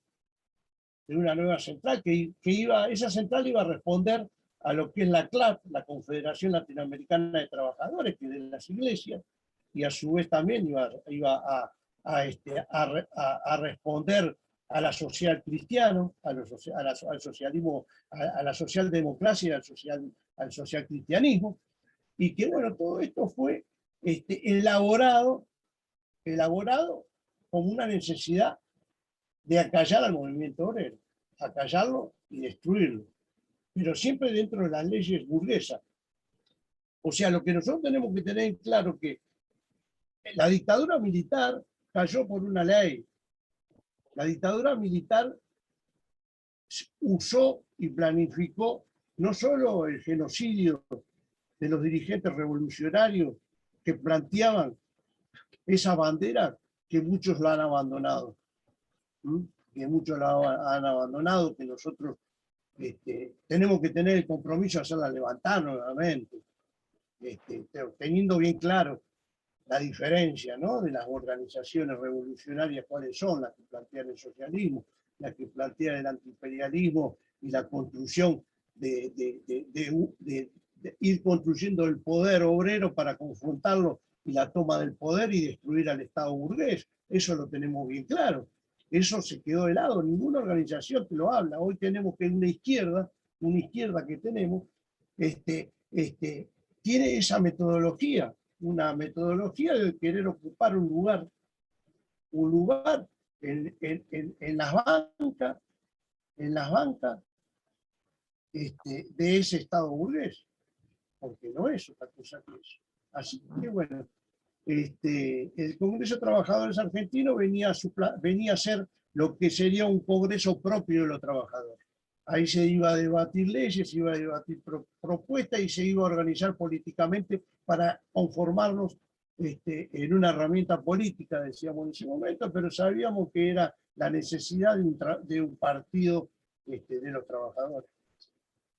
esa central iba a responder a lo que es la CLAT, la Confederación Latinoamericana de Trabajadores, que es de las iglesias, y a su vez también iba a responder a la social cristiano, al socialismo, a la socialdemocracia y al social cristianismo, y que bueno, todo esto fue elaborado como una necesidad de acallar al movimiento obrero, acallarlo y destruirlo, pero siempre dentro de las leyes burguesas. O sea, lo que nosotros tenemos que tener claro que la dictadura militar cayó por una ley. La dictadura militar usó y planificó no solo el genocidio de los dirigentes revolucionarios que planteaban esa bandera, que muchos la han abandonado, que muchos la han abandonado, que nosotros tenemos que tener el compromiso de hacerla levantar nuevamente, teniendo bien claro la diferencia, ¿no?, de las organizaciones revolucionarias, cuáles son las que plantean el socialismo, las que plantean el antiimperialismo y la construcción de ir construyendo el poder obrero para confrontarlo y la toma del poder y destruir al Estado burgués. Eso lo tenemos bien claro. Eso se quedó de lado, ninguna organización te lo habla. Hoy tenemos que una izquierda que tenemos, tiene esa metodología, una metodología de querer ocupar un lugar en las bancas de ese Estado burgués, porque no es otra cosa que eso. Así que bueno, el Congreso de Trabajadores Argentino venía a ser lo que sería un congreso propio de los trabajadores. Ahí se iba a debatir leyes, se iba a debatir propuestas y se iba a organizar políticamente para conformarnos en una herramienta política, decíamos en ese momento, pero sabíamos que era la necesidad de un partido de los trabajadores,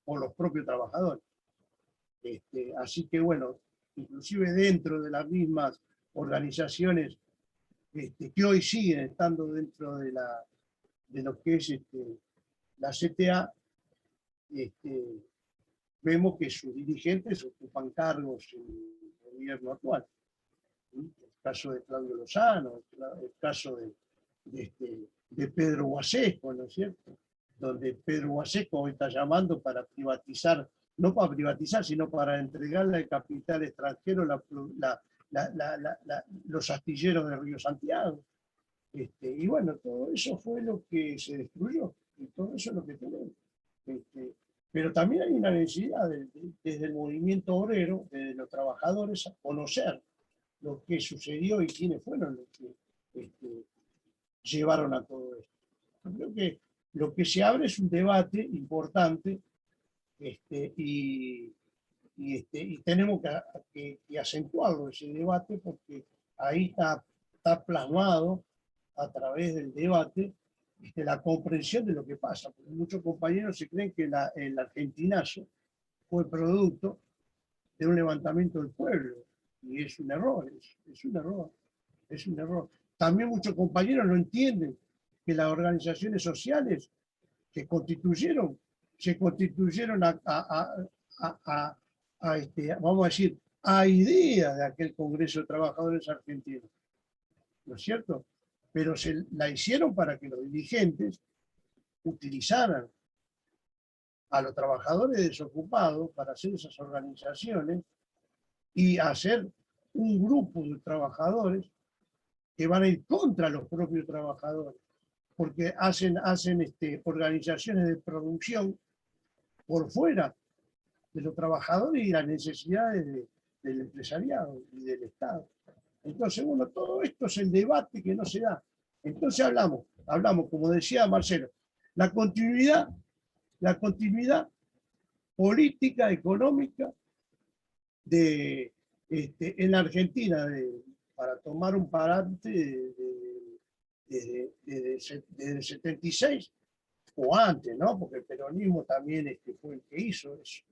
o los propios trabajadores. Así que bueno, inclusive dentro de las mismas organizaciones que hoy siguen estando dentro de lo que es la CTA, vemos que sus dirigentes ocupan cargos en el gobierno actual. El caso de Claudio Lozano, el caso de Pedro Guasesco, ¿no es cierto? Donde Pedro Guasesco hoy está llamando para privatizar, no para privatizar, sino para entregarle al capital extranjero los astilleros de Río Santiago. Y bueno, todo eso fue lo que se destruyó, y todo eso es lo que tenemos. Pero también hay una necesidad desde el movimiento obrero, desde los trabajadores, a conocer lo que sucedió y quiénes fueron los que llevaron a todo esto. Yo creo que lo que se abre es un debate importante y tenemos que acentuarlo, ese debate, porque ahí está plasmado a través del debate la comprensión de lo que pasa. Porque muchos compañeros se creen que el argentinazo fue producto de un levantamiento del pueblo, y es un error, es un error, es un error. También muchos compañeros no entienden que las organizaciones sociales se constituyeron vamos a decir, a idea de aquel Congreso de Trabajadores Argentinos, ¿no es cierto? Pero se la hicieron para que los dirigentes utilizaran a los trabajadores desocupados para hacer esas organizaciones y hacer un grupo de trabajadores que van a ir contra los propios trabajadores, porque hacen organizaciones de producción por fuera de los trabajadores y las necesidades del empresariado y del Estado. Entonces, bueno, todo esto es el debate que no se da. Entonces hablamos, como decía Marcelo, la continuidad política, económica en la Argentina, para tomar un parante desde el 76 o antes, ¿no? Porque el peronismo también fue el que hizo eso.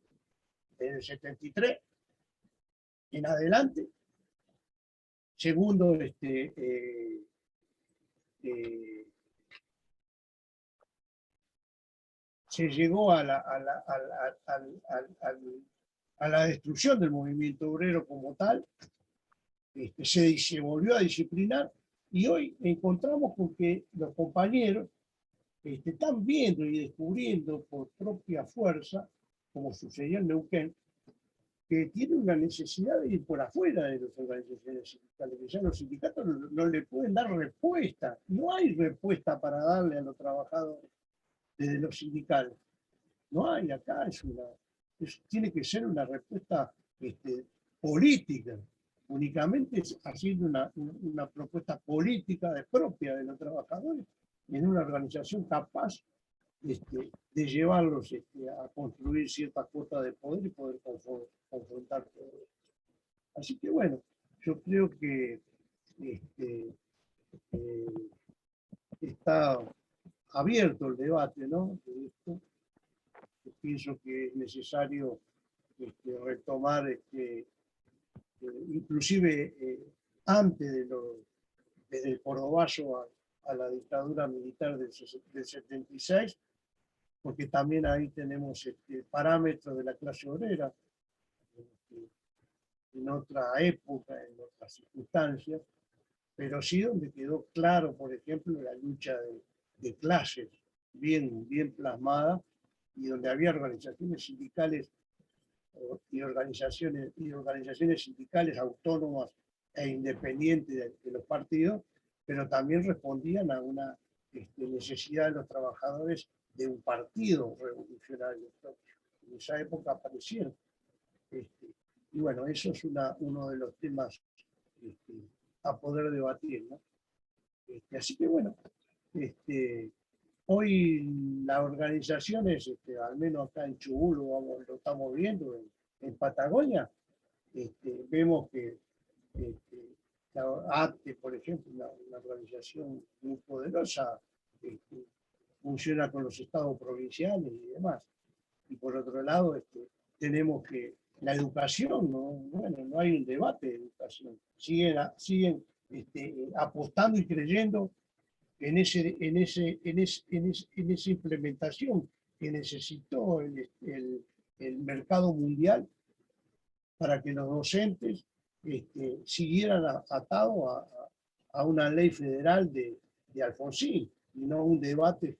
Desde el 73 en adelante, segundo se llegó a la destrucción del movimiento obrero como tal, se volvió a disciplinar, y hoy encontramos con que los compañeros están viendo y descubriendo por propia fuerza, como sucedió en Neuquén, que tiene una necesidad de ir por afuera de las organizaciones sindicales, que ya los sindicatos no le pueden dar respuesta, no hay respuesta para darle a los trabajadores desde los sindicales. No hay acá, tiene que ser una respuesta política, únicamente haciendo una propuesta política propia de los trabajadores en una organización capaz de llevarlos a construir ciertas cuotas de poder y poder confrontar todo esto. Así que bueno, yo creo que está abierto el debate, ¿no? De esto. Yo pienso que es necesario retomar, inclusive antes desde el Cordobazo a la dictadura militar del 76, porque también ahí tenemos parámetros de la clase obrera, en otra época, en otras circunstancias, pero sí donde quedó claro, por ejemplo, la lucha de clases bien plasmada, y donde había organizaciones sindicales y organizaciones sindicales autónomas e independientes de los partidos, pero también respondían a una necesidad de los trabajadores de un partido revolucionario. En esa época aparecieron. Y bueno, eso es uno de los temas a poder debatir, ¿no? Así que bueno, hoy las organizaciones, al menos acá en Chubut lo estamos viendo, en Patagonia, vemos que la ATE, por ejemplo, una organización muy poderosa, funciona con los estados provinciales y demás. Y por otro lado, tenemos que la educación, ¿no? Bueno, no hay un debate de educación. Siguen apostando y creyendo en esa implementación que necesitó el mercado mundial para que los docentes siguieran atados a una ley federal de Alfonsín, y no un debate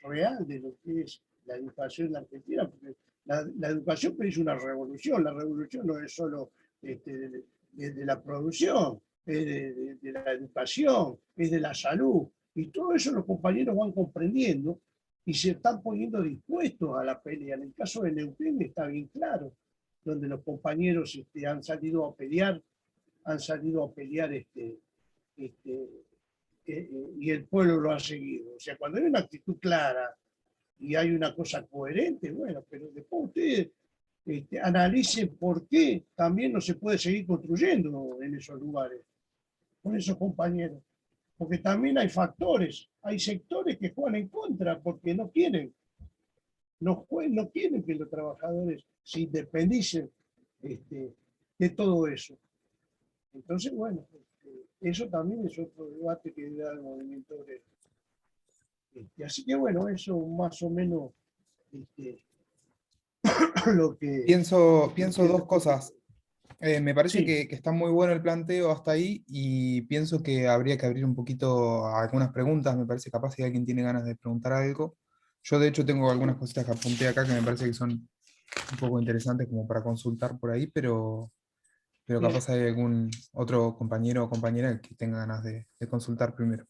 real de lo que es la educación en la Argentina, porque la educación es una revolución. La revolución no es solo de la producción, es de la educación, es de la salud, y todo eso los compañeros van comprendiendo y se están poniendo dispuestos a la pelea. En el caso de Neuquén está bien claro, donde los compañeros han salido a pelear, y el pueblo lo ha seguido. O sea, cuando hay una actitud clara y hay una cosa coherente, bueno, pero después ustedes analicen por qué también no se puede seguir construyendo en esos lugares, con esos compañeros. Porque también hay factores, hay sectores que juegan en contra porque no quieren que los trabajadores se independicen de todo eso. Entonces, bueno, eso también es otro debate que da el movimiento obrero. Así que bueno, eso más o menos lo que... Pienso dos cosas. Me parece Sí, que está muy bueno el planteo hasta ahí y pienso que habría que abrir un poquito a algunas preguntas. Me parece capaz si alguien tiene ganas de preguntar algo. Yo de hecho tengo algunas cositas que apunté acá que me parece que son un poco interesantes como para consultar por ahí, pero bien. capaz hay algún otro compañero o compañera que tenga ganas de consultar primero.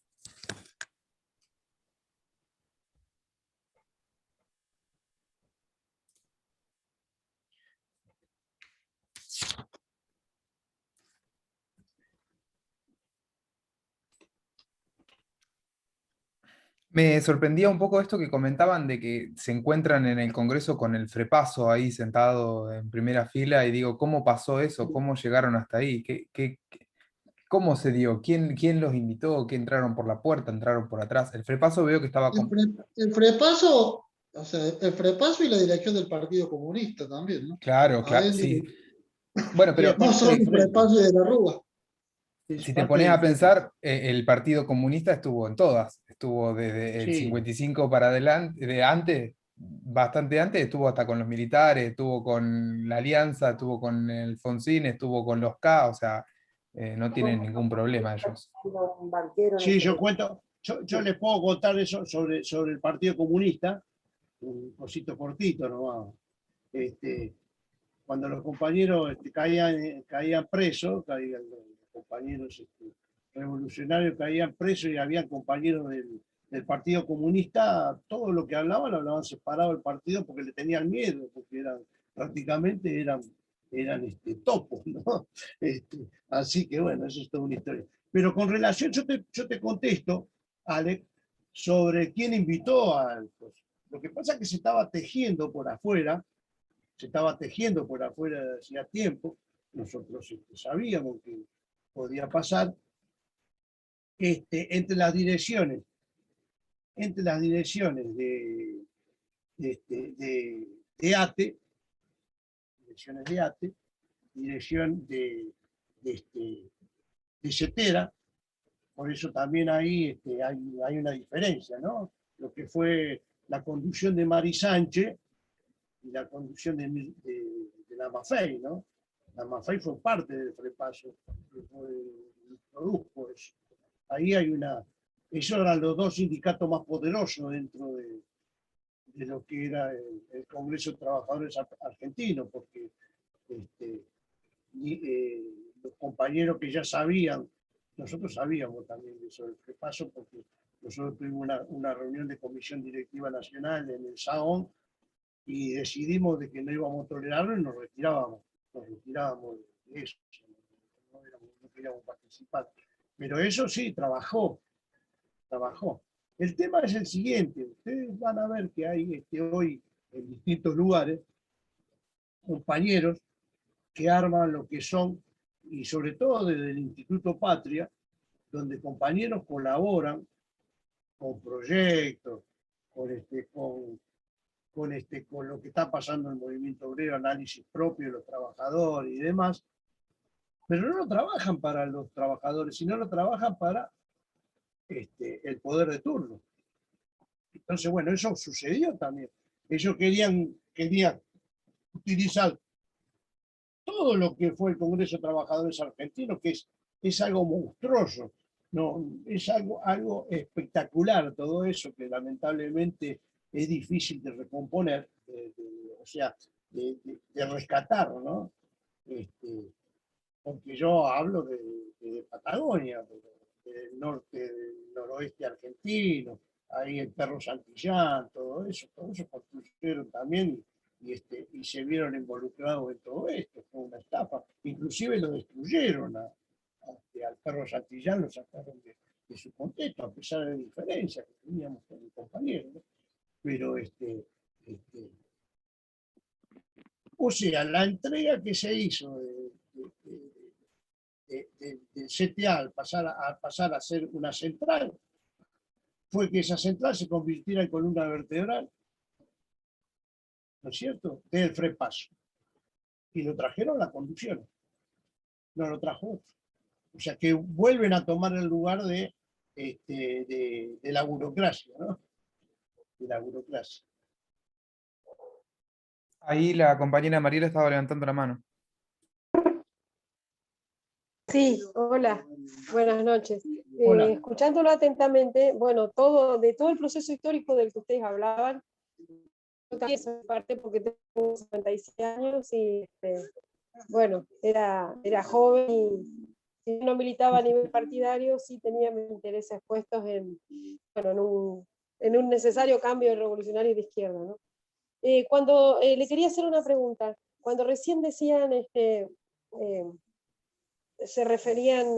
Me sorprendía un poco esto que comentaban de que se encuentran en el Congreso con el Frepaso ahí sentado en primera fila y digo, ¿cómo pasó eso? ¿Cómo llegaron hasta ahí? ¿Cómo se dio? ¿Quién los invitó? ¿Qué entraron por la puerta? ¿Entraron por atrás? El Frepaso veo que estaba El, con... el Frepaso, o sea, el Frepaso y la dirección del Partido Comunista también, ¿no? Claro, claro, Adentro, sí. Bueno, Sí, es pero no parte solo del el frente. Frepaso y de la Rúa. Es si te parte pones del a frente. pensar, el Partido Comunista estuvo en todas. Estuvo desde el Sí, 55 para adelante, de antes, bastante antes, estuvo hasta con los militares, estuvo con la Alianza, estuvo con el Fonsín, estuvo con los K, o sea, no tienen ningún problema ellos. sí, yo cuento, yo les puedo contar eso sobre el Partido Comunista, un cosito cortito nomás. Cuando los compañeros caían presos, los compañeros revolucionarios caían presos y había compañeros del Partido Comunista, todo lo que hablaban lo hablaban separado del partido porque le tenían miedo, porque prácticamente eran topos, ¿no? Así que bueno, eso es toda una historia. Pero con relación, yo te contesto, Alex, sobre quién invitó a... Pues, lo que pasa es que se estaba tejiendo por afuera de hacía tiempo, nosotros sabíamos que podía pasar, entre las direcciones de ATE, direcciones de ATE, dirección de CETERA, por eso también ahí hay una diferencia, ¿no? Lo que fue la conducción de Mari Sánchez y la conducción de la Maffei, ¿no? La MAFAI fue parte del FREPASO, produjo eso. Ahí hay esos eran los dos sindicatos más poderosos dentro de lo que era el Congreso de Trabajadores Argentinos, porque los compañeros que ya sabían, nosotros sabíamos también de eso del FREPASO, porque nosotros tuvimos una reunión de Comisión Directiva Nacional en el SAON y decidimos de que no íbamos a tolerarlo y nos retirábamos de eso, no queríamos participar. Pero eso sí, trabajó. El tema es el siguiente, ustedes van a ver que hay hoy en distintos lugares compañeros que arman lo que son, y sobre todo desde el Instituto Patria, donde compañeros colaboran con proyectos, con lo que está pasando en el movimiento obrero, análisis propio de los trabajadores y demás, pero no lo trabajan para los trabajadores, sino lo trabajan para el poder de turno. Entonces, bueno, eso sucedió también. Ellos querían utilizar todo lo que fue el Congreso de Trabajadores Argentinos, que es algo monstruoso, no, es algo espectacular todo eso, que lamentablemente es difícil de recomponer, o sea, de rescatar, ¿no? Porque yo hablo de Patagonia, del norte, del noroeste argentino, ahí el Perro Santillán, todo eso construyeron también y se vieron involucrados en todo esto, fue una estafa, inclusive lo destruyeron al Perro Santillán, lo sacaron de su contexto, a pesar de diferencias que teníamos con mi compañero, ¿no? Pero o sea, la entrega que se hizo del CTA al pasar a ser una central, fue que esa central se convirtiera en columna vertebral, ¿no es cierto?, del FREPASO. Y lo trajeron la conducción, no lo trajo otro. O sea que vuelven a tomar el lugar de la burocracia, ¿no? De la burocracia. Ahí la compañera Mariela estaba levantando la mano. Sí, hola, buenas noches. Hola. Escuchándolo atentamente, bueno, de todo el proceso histórico del que ustedes hablaban, yo también soy parte porque tengo 56 años y bueno, era joven y si no militaba a nivel partidario, sí tenía mis intereses puestos en un necesario cambio revolucionario de izquierda, ¿no? Cuando le quería hacer una pregunta, cuando recién decían se referían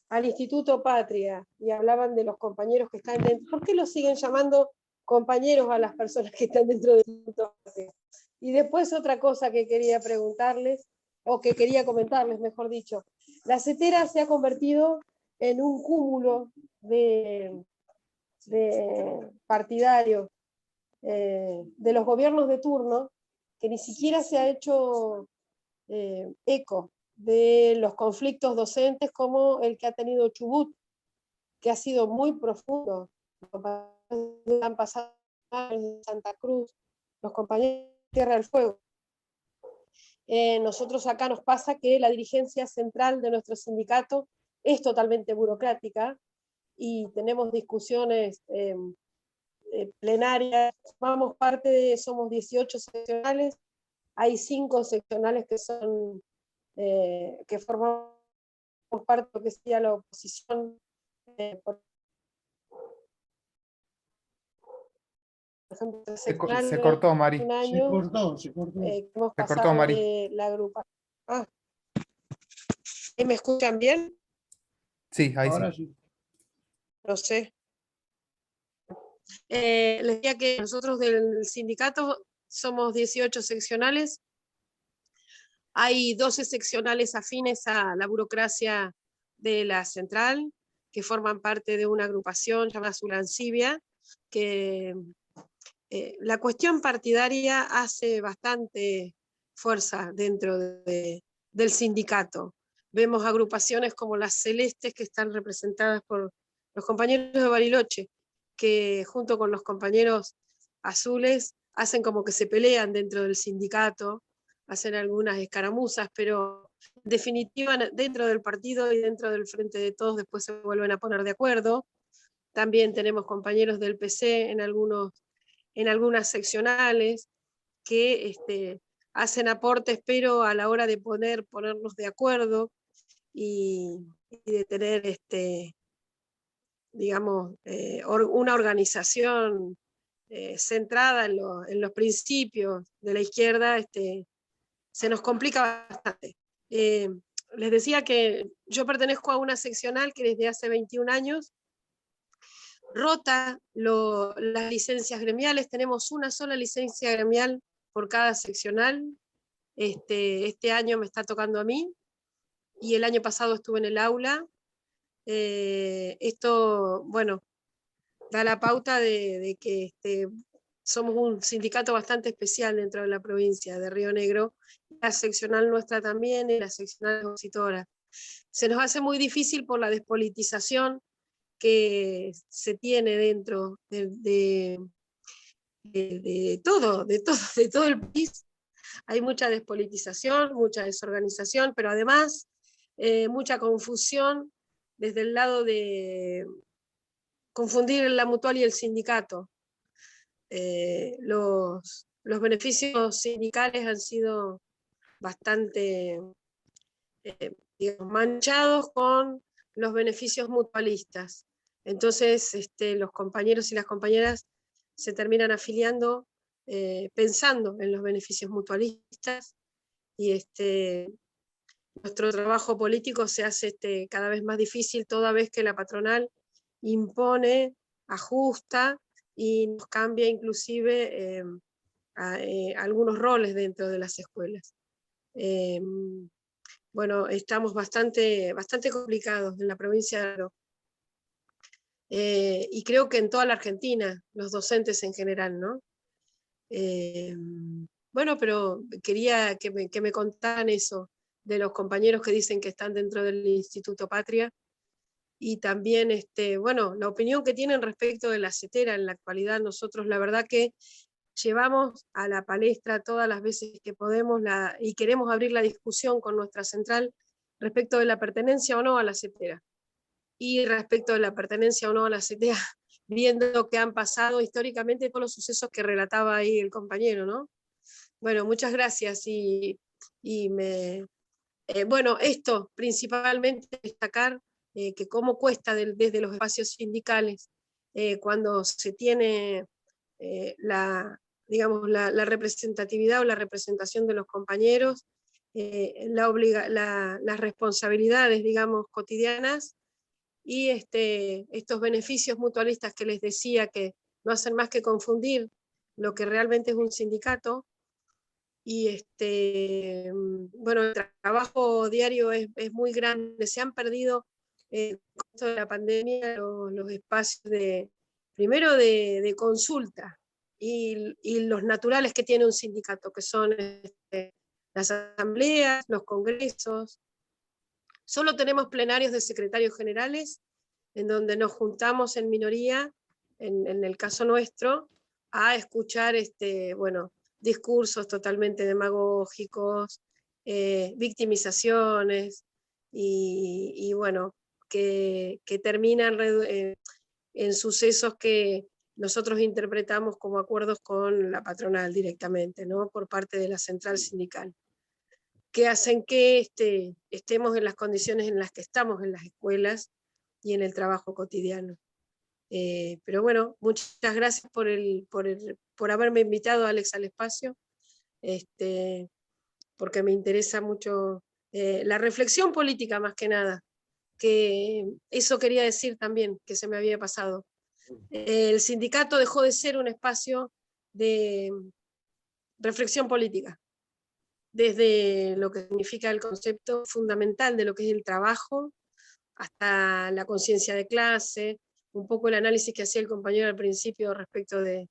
al Instituto Patria y hablaban de los compañeros que están dentro. ¿Por qué los siguen llamando compañeros a las personas que están dentro del Instituto Patria? Y después otra cosa que quería preguntarles, o que quería comentarles, mejor dicho. La CETERA se ha convertido en un cúmulo de partidarios de los gobiernos de turno, que ni siquiera se ha hecho eco de los conflictos docentes como el que ha tenido Chubut, que ha sido muy profundo. Los compañeros han pasado en Santa Cruz, los compañeros de Tierra del Fuego. Nosotros acá nos pasa que la dirigencia central de nuestro sindicato es totalmente burocrática y tenemos discusiones plenarias, somos 18 seccionales, hay 5 seccionales que son que formamos parte de lo que sería la oposición, por ejemplo, Se cortó, Mari. un año, Se cortó. hemos Se pasado cortó, Mari. de la agrupación. ¿Me escuchan bien? Sí, ahí Ahora sí. sí. No sé. Les decía que nosotros del sindicato somos 18 seccionales. Hay 12 seccionales afines a la burocracia de la central, que forman parte de una agrupación llamada Sulancibia, que la cuestión partidaria hace bastante fuerza dentro del sindicato. Vemos agrupaciones como las Celestes, que están representadas por los compañeros de Bariloche, que junto con los compañeros azules hacen como que se pelean dentro del sindicato, hacen algunas escaramuzas, pero en definitiva dentro del partido y dentro del Frente de Todos después se vuelven a poner de acuerdo. También tenemos compañeros del PC en algunas seccionales que hacen aportes, pero a la hora de ponernos de acuerdo y de tener, digamos, una organización centrada en los principios de la izquierda, se nos complica bastante. Les decía que yo pertenezco a una seccional que desde hace 21 años rota las licencias gremiales, tenemos una sola licencia gremial por cada seccional. Este año me está tocando a mí y el año pasado estuve en el aula. Esto, bueno, da la pauta de que somos un sindicato bastante especial dentro de la provincia de Río Negro, la seccional nuestra también y la seccional opositora. Se nos hace muy difícil por la despolitización que se tiene dentro de todo el país. Hay mucha despolitización, mucha desorganización, pero además mucha confusión desde el lado de confundir la mutual y el sindicato. Los beneficios sindicales han sido bastante digamos, manchados con los beneficios mutualistas. Entonces los compañeros y las compañeras se terminan afiliando pensando en los beneficios mutualistas y nuestro trabajo político se hace cada vez más difícil toda vez que la patronal impone, ajusta y nos cambia inclusive algunos roles dentro de las escuelas. Bueno, estamos bastante complicados en la provincia de Aro. Y creo que en toda la Argentina, los docentes en general, ¿no? Bueno, pero quería que me contaran eso, de los compañeros que dicen que están dentro del Instituto Patria, y también, bueno, la opinión que tienen respecto de la CETERA en la actualidad. Nosotros la verdad que llevamos a la palestra todas las veces que podemos y queremos abrir la discusión con nuestra central respecto de la pertenencia o no a la CETERA. Y respecto de la pertenencia o no a la CTA, viendo que han pasado históricamente todos los sucesos que relataba ahí el compañero, ¿no? Bueno, muchas gracias bueno, esto principalmente destacar que cómo cuesta desde los espacios sindicales cuando se tiene digamos, la representatividad o la representación de los compañeros, las responsabilidades, digamos, cotidianas, y estos beneficios mutualistas que les decía que no hacen más que confundir lo que realmente es un sindicato. Y bueno, el trabajo diario es muy grande. Se han perdido con esto de la pandemia los espacios primero de consulta y los naturales que tiene un sindicato, que son las asambleas, los congresos. Solo tenemos plenarios de secretarios generales, en donde nos juntamos en minoría, en el caso nuestro, a escuchar bueno, discursos totalmente demagógicos, victimizaciones, y bueno, que terminan en sucesos que nosotros interpretamos como acuerdos con la patronal directamente, ¿no? Por parte de la central sindical, que hacen que estemos en las condiciones en las que estamos en las escuelas y en el trabajo cotidiano. Pero bueno, muchas gracias por haberme invitado, Alex, al espacio, porque me interesa mucho la reflexión política más que nada, que eso quería decir también, que se me había pasado. El sindicato dejó de ser un espacio de reflexión política, desde lo que significa el concepto fundamental de lo que es el trabajo, hasta la conciencia de clase, un poco el análisis que hacía el compañero al principio respecto de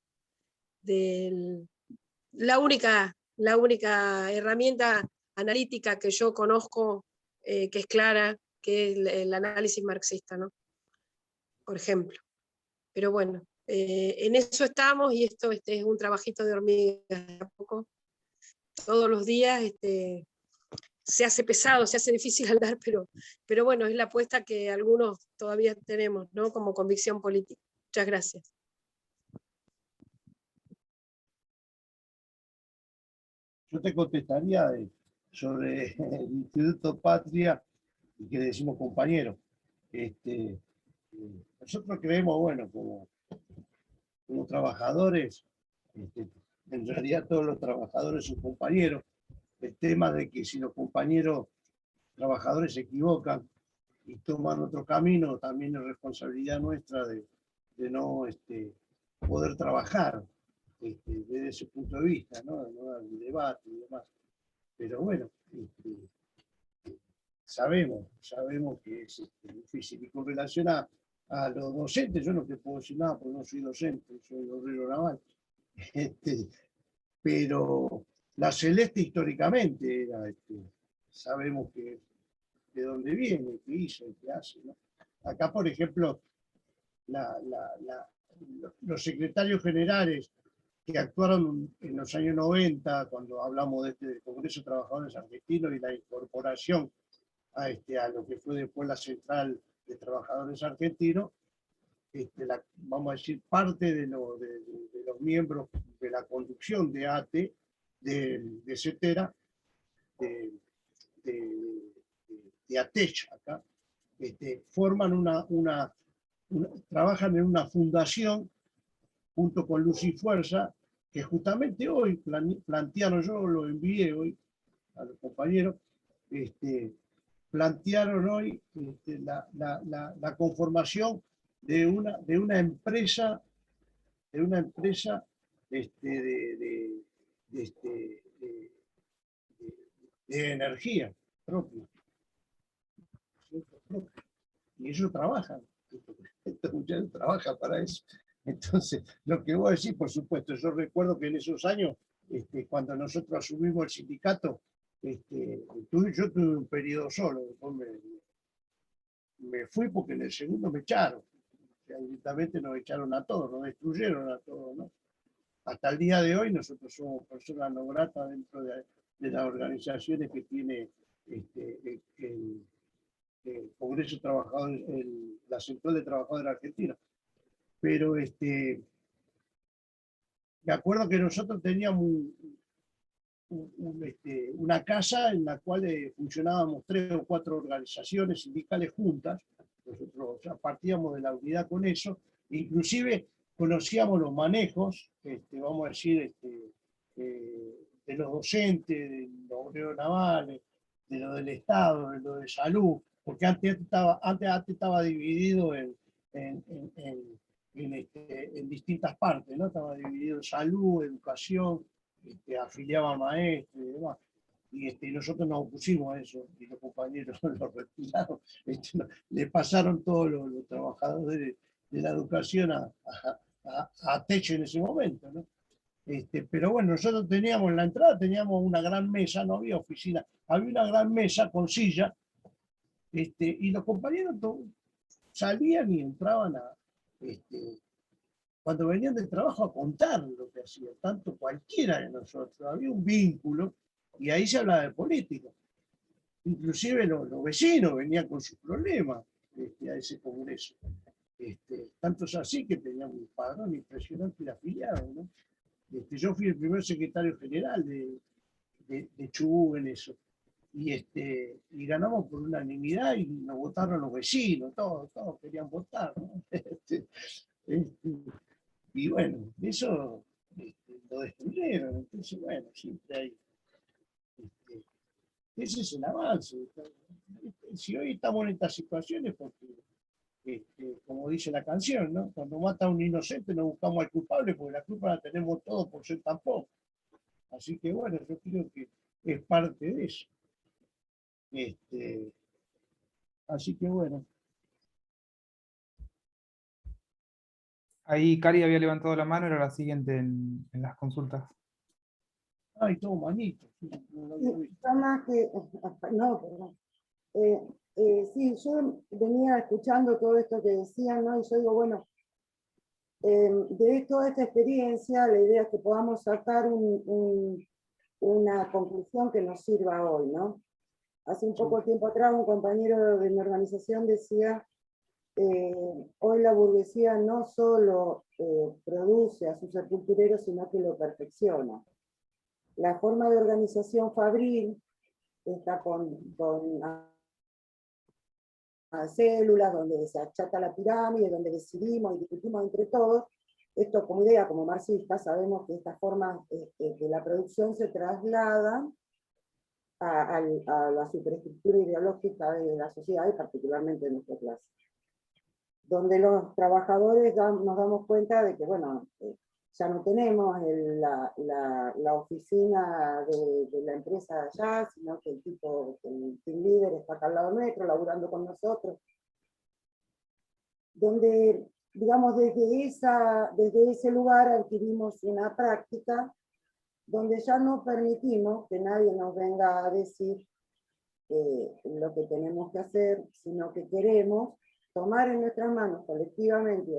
la única herramienta analítica que yo conozco, que es clara, que es el análisis marxista, ¿no? Por ejemplo. Pero bueno, en eso estamos, y esto es un trabajito de hormiga a poco. todos los días se hace pesado, se hace difícil andar, pero bueno, es la apuesta que algunos todavía tenemos, ¿no? Como convicción política. Muchas gracias. Yo te contestaría sobre el Instituto Patria, y que le decimos compañero. Nosotros creemos, bueno, como trabajadores, en realidad todos los trabajadores son compañeros. El tema de que si los compañeros trabajadores se equivocan y toman otro camino, también es responsabilidad nuestra de no poder trabajar desde ese punto de vista, ¿no? El debate y demás. Pero bueno, sabemos que es difícil. Y con relación a los docentes, yo no te puedo decir nada porque no soy docente, soy obrero naval. Pero la Celeste históricamente era, sabemos que de dónde viene, qué hizo, qué hace, ¿no? Acá, por ejemplo, los secretarios generales que actuaron en los años 90, cuando hablamos de este Congreso de Trabajadores Argentinos y la incorporación a lo que fue después la Central de Trabajadores Argentinos, vamos a decir, parte de los miembros de la conducción de ATE, de CETERA, de ATECH acá, forman trabajan en una fundación junto con Luz y Fuerza, que justamente hoy plantearon, yo lo envié hoy a los compañeros, plantearon hoy la conformación de una empresa, de energía propia. Y ellos trabajan, estos muchachos trabajan para eso. Entonces, lo que voy a decir, por supuesto, yo recuerdo que en esos años, cuando nosotros asumimos el sindicato, yo tuve un periodo solo, después me fui porque en el segundo me echaron. O sea, directamente nos echaron a todos, nos destruyeron a todos, ¿no? Hasta el día de hoy nosotros somos personas no gratas dentro de las organizaciones que tiene el Congreso de Trabajadores, la Central de Trabajadores Argentinos. Pero me acuerdo que nosotros teníamos una casa en la cual funcionábamos 3 o 4 organizaciones sindicales juntas. Nosotros ya partíamos de la unidad con eso, inclusive conocíamos los manejos, vamos a decir, de los docentes, de los obreros navales, de lo del Estado, de lo de salud, porque antes estaba dividido en distintas partes, ¿no? Estaba dividido en salud, educación, afiliaban maestros y demás. Y nosotros nos opusimos a eso, y los compañeros lo retiraron, le pasaron todos los trabajadores de la educación a Techo en ese momento, ¿no? Pero bueno, nosotros teníamos en la entrada, teníamos una gran mesa, no había oficina, había una gran mesa con silla, y los compañeros salían y entraban cuando venían del trabajo a contar lo que hacían, tanto cualquiera de nosotros, había un vínculo, y ahí se hablaba de política. Inclusive los vecinos venían con sus problemas a ese congreso. Tanto es así que teníamos un padrón impresionante de afiliados, ¿no? Yo fui el primer secretario general de Chubut en eso. Y ganamos por unanimidad y nos votaron los vecinos, todos querían votar, ¿no? Y bueno, eso lo destruyeron. Entonces, bueno, siempre hay. Ese es el avance. Si hoy estamos en estas situaciones, porque, como dice la canción, ¿no? Cuando mata a un inocente no buscamos al culpable, porque la culpa la tenemos todos por ser tan pocos. Así que bueno, yo creo que es parte de eso. Así que bueno. Ahí Cari había levantado la mano, era la siguiente en las consultas. Ay, todo manito. Más que, no, perdón. Sí, yo venía escuchando todo esto que decían, ¿no? Y yo digo, bueno, de toda esta experiencia, la idea es que podamos sacar un una conclusión que nos sirva hoy, ¿no? Hace un poco tiempo atrás un compañero de mi organización decía, hoy la burguesía no solo produce a sus sepultureros, sino que lo perfecciona. La forma de organización fabril está con células, donde se achata la pirámide, donde decidimos y discutimos entre todos. Esto como idea, como marxistas, sabemos que estas formas de la producción se trasladan a la superestructura ideológica de la sociedad y particularmente de nuestra clase. Donde los trabajadores nos damos cuenta de que, bueno, ya no tenemos la oficina de la empresa de allá, sino que el team leader está acá al lado nuestro, laburando con nosotros. Donde, digamos, desde ese lugar adquirimos una práctica donde ya no permitimos que nadie nos venga a decir lo que tenemos que hacer, sino que queremos tomar en nuestras manos colectivamente,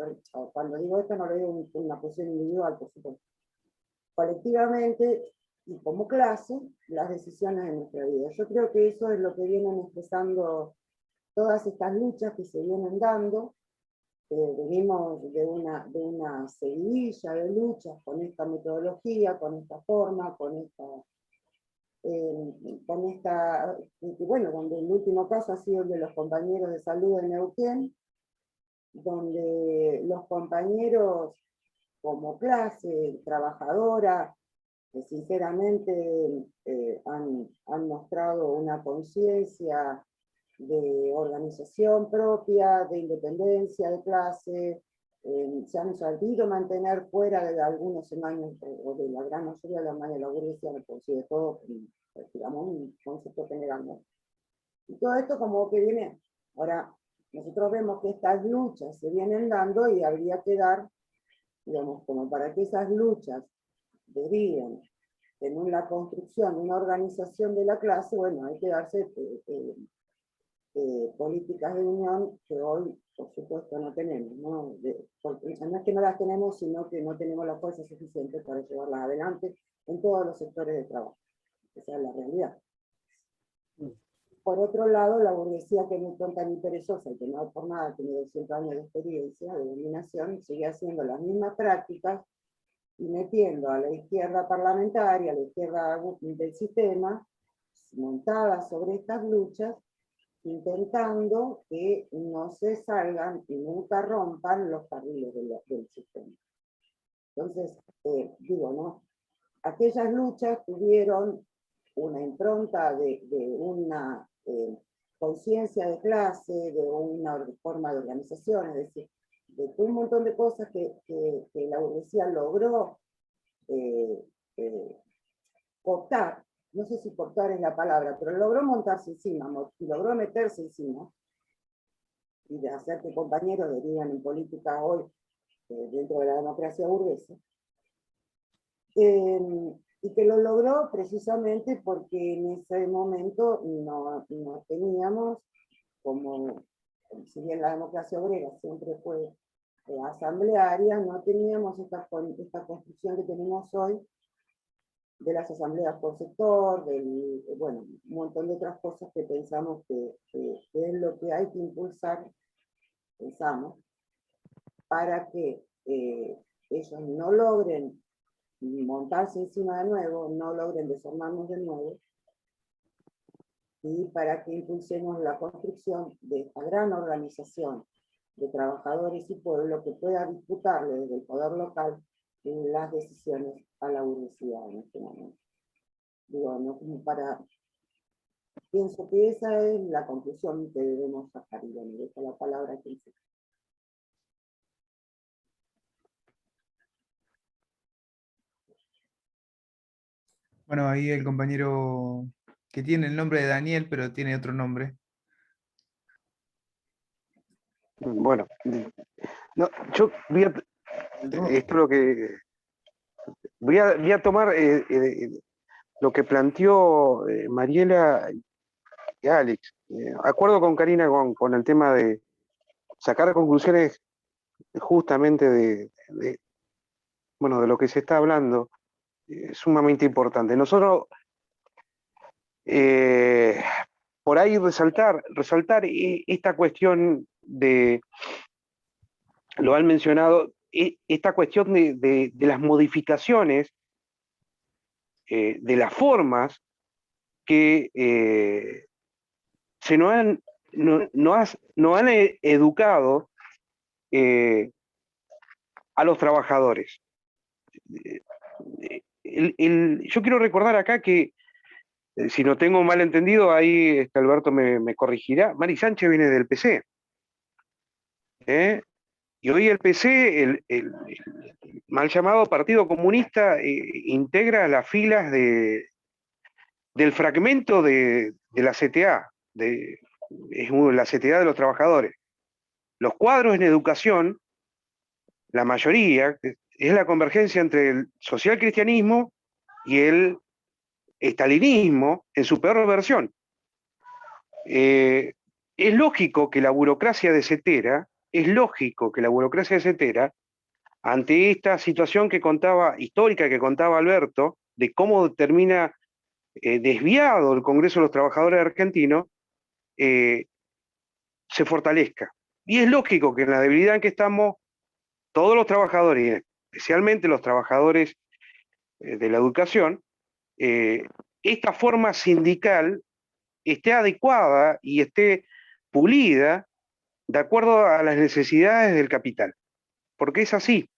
cuando digo esto no lo digo en una posición individual, por supuesto, colectivamente y como clase, las decisiones de nuestra vida. Yo creo que eso es lo que vienen expresando todas estas luchas que se vienen dando. Venimos de una seguidilla de luchas con esta metodología, con esta forma, bueno, donde el último caso ha sido el de los compañeros de salud de Neuquén, donde los compañeros como clase trabajadora, que sinceramente han mostrado una conciencia de organización propia, de independencia de clase, se han sabido mantener fuera de algunos años, o de la gran mayoría de la burguesía, por si de todo, digamos, un concepto general, ¿no? Y todo esto como que viene, ahora, nosotros vemos que estas luchas se vienen dando y habría que dar, digamos, como para que esas luchas deriven en una construcción, una organización de la clase, bueno, hay que darse políticas de unión que hoy, por supuesto, no tenemos, ¿no? Porque no es que no las tenemos, sino que no tenemos la fuerza suficiente para llevarlas adelante en todos los sectores de trabajo. Esa es la realidad. Por otro lado, la burguesía, que no es tonta ni perezosa y que no por nada tiene 200 años de experiencia, de dominación, sigue haciendo las mismas prácticas y metiendo a la izquierda parlamentaria, a la izquierda del sistema, montada sobre estas luchas, intentando que no se salgan y nunca rompan los carriles del sistema. Entonces, digo, ¿no? Aquellas luchas tuvieron una impronta de una conciencia de clase, de una forma de organización, es decir, de un montón de cosas que la burguesía logró cortar. No sé si cortar es la palabra, pero logró montarse encima, logró meterse encima, y de hacer que compañeros derivan en política hoy dentro de la democracia burguesa, y que lo logró precisamente porque en ese momento no teníamos, como si bien la democracia obrera siempre fue asamblearia, no teníamos esta construcción que tenemos hoy, de las asambleas por sector, bueno, un montón de otras cosas que pensamos que es lo que hay que impulsar, pensamos, para que ellos no logren montarse encima de nuevo, no logren desarmarnos de nuevo, y para que impulsemos la construcción de esta gran organización de trabajadores y pueblo que pueda disputarle desde el poder local las decisiones a la burguesía en este momento. Digo, no como para... Pienso que esa es la conclusión que debemos sacar, y bueno, dejo la palabra que dice. Bueno, ahí el compañero que tiene el nombre de Daniel, pero tiene otro nombre. Bueno, no, yo voy a, esto es lo que voy a tomar lo que planteó Mariela y Alex. Acuerdo con Karina con el tema de sacar conclusiones justamente bueno, de lo que se está hablando. sumamente importante. Nosotros, por ahí resaltar esta cuestión de, lo han mencionado, esta cuestión de las modificaciones, de las formas que se nos han, no han educado a los trabajadores. Yo quiero recordar acá que, si no tengo mal entendido, ahí Alberto me corregirá, Mari Sánchez viene del PC. Y hoy el PC, el mal llamado Partido Comunista, integra las filas del fragmento de la CTA, es la CTA de los trabajadores. Los cuadros en educación, la mayoría, es la convergencia entre el socialcristianismo y el estalinismo en su peor versión. Es lógico que la burocracia de Cetera, ante esta situación que contaba, histórica que contaba Alberto, de cómo termina desviado el Congreso de los Trabajadores Argentinos, se fortalezca. Y es lógico que en la debilidad en que estamos, todos los trabajadores, especialmente los trabajadores de la educación, esta forma sindical esté adecuada y esté pulida de acuerdo a las necesidades del capital. Porque es así.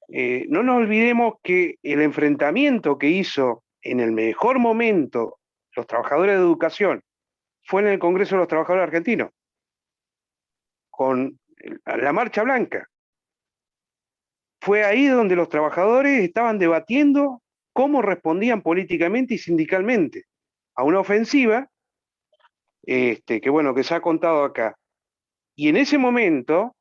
No nos olvidemos que el enfrentamiento que hizo en el mejor momento los trabajadores de educación fue en el Congreso de los Trabajadores Argentinos, con la Marcha Blanca. Fue ahí donde los trabajadores estaban debatiendo cómo respondían políticamente y sindicalmente a una ofensiva que bueno, que se ha contado acá. Y en ese momento,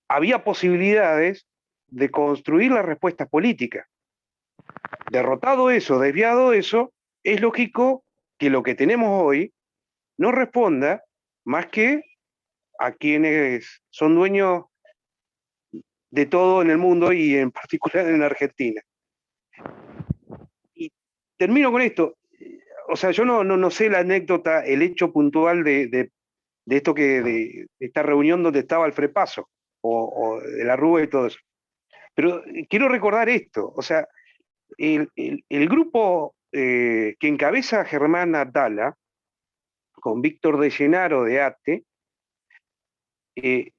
había posibilidades de construir las respuestas políticas. Derrotado eso, desviado eso, es lógico que lo que tenemos hoy no responda más que a quienes son dueños de todo en el mundo y en particular en Argentina. Y termino con esto. O sea, yo no sé la anécdota, el hecho puntual de esto de esta reunión donde estaba el Frepaso o de la Rúa y todo eso. Pero quiero recordar esto, o sea, el grupo que encabeza Germán Atala, con Víctor de Llenaro de ATE, es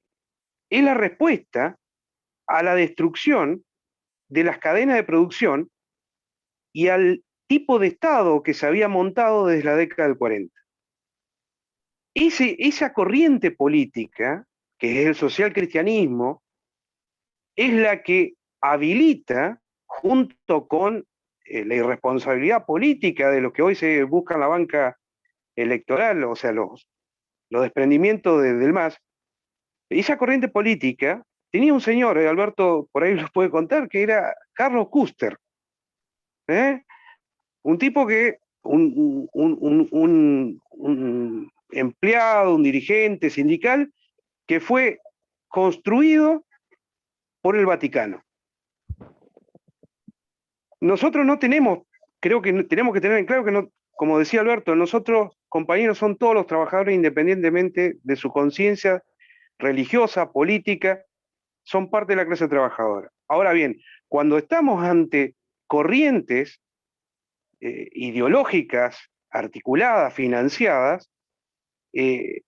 la respuesta a la destrucción de las cadenas de producción y al tipo de Estado que se había montado desde la década del 40. Esa corriente política, que es el socialcristianismo, es la que habilita, junto con la irresponsabilidad política de lo que hoy se busca en la banca electoral, o sea, los desprendimientos del MAS, esa corriente política tenía un señor, Alberto por ahí los puede contar, que era Carlos Custer, un tipo que, un empleado, un dirigente sindical, que fue construido por el Vaticano. Nosotros no tenemos, creo que tenemos que tener en claro que no, como decía Alberto, nosotros, compañeros, son todos los trabajadores independientemente de su conciencia religiosa, política, son parte de la clase trabajadora. Ahora bien, cuando estamos ante corrientes ideológicas, articuladas, financiadas, el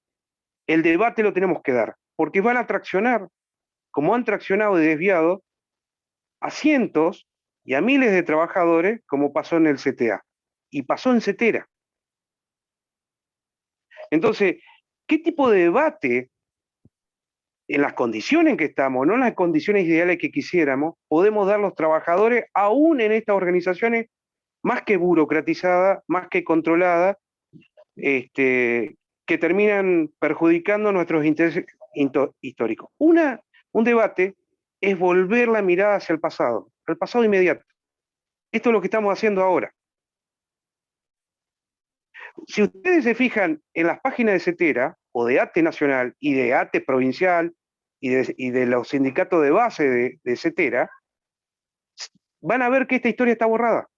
debate lo tenemos que dar, porque van a traccionar, como han traccionado y desviado, a cientos y a miles de trabajadores, como pasó en el CTA, y pasó en Cetera. Entonces, ¿qué tipo de debate, en las condiciones en que estamos, no en las condiciones ideales que quisiéramos, podemos dar los trabajadores, aún en estas organizaciones más que burocratizadas, más que controladas, que terminan perjudicando nuestros intereses históricos? Un debate es volver la mirada hacia el pasado inmediato. Esto es lo que estamos haciendo ahora. Si ustedes se fijan en las páginas de Cetera, o de ATE Nacional y de ATE Provincial, y de los sindicatos de base de CETERA, van a ver que esta historia está borrada.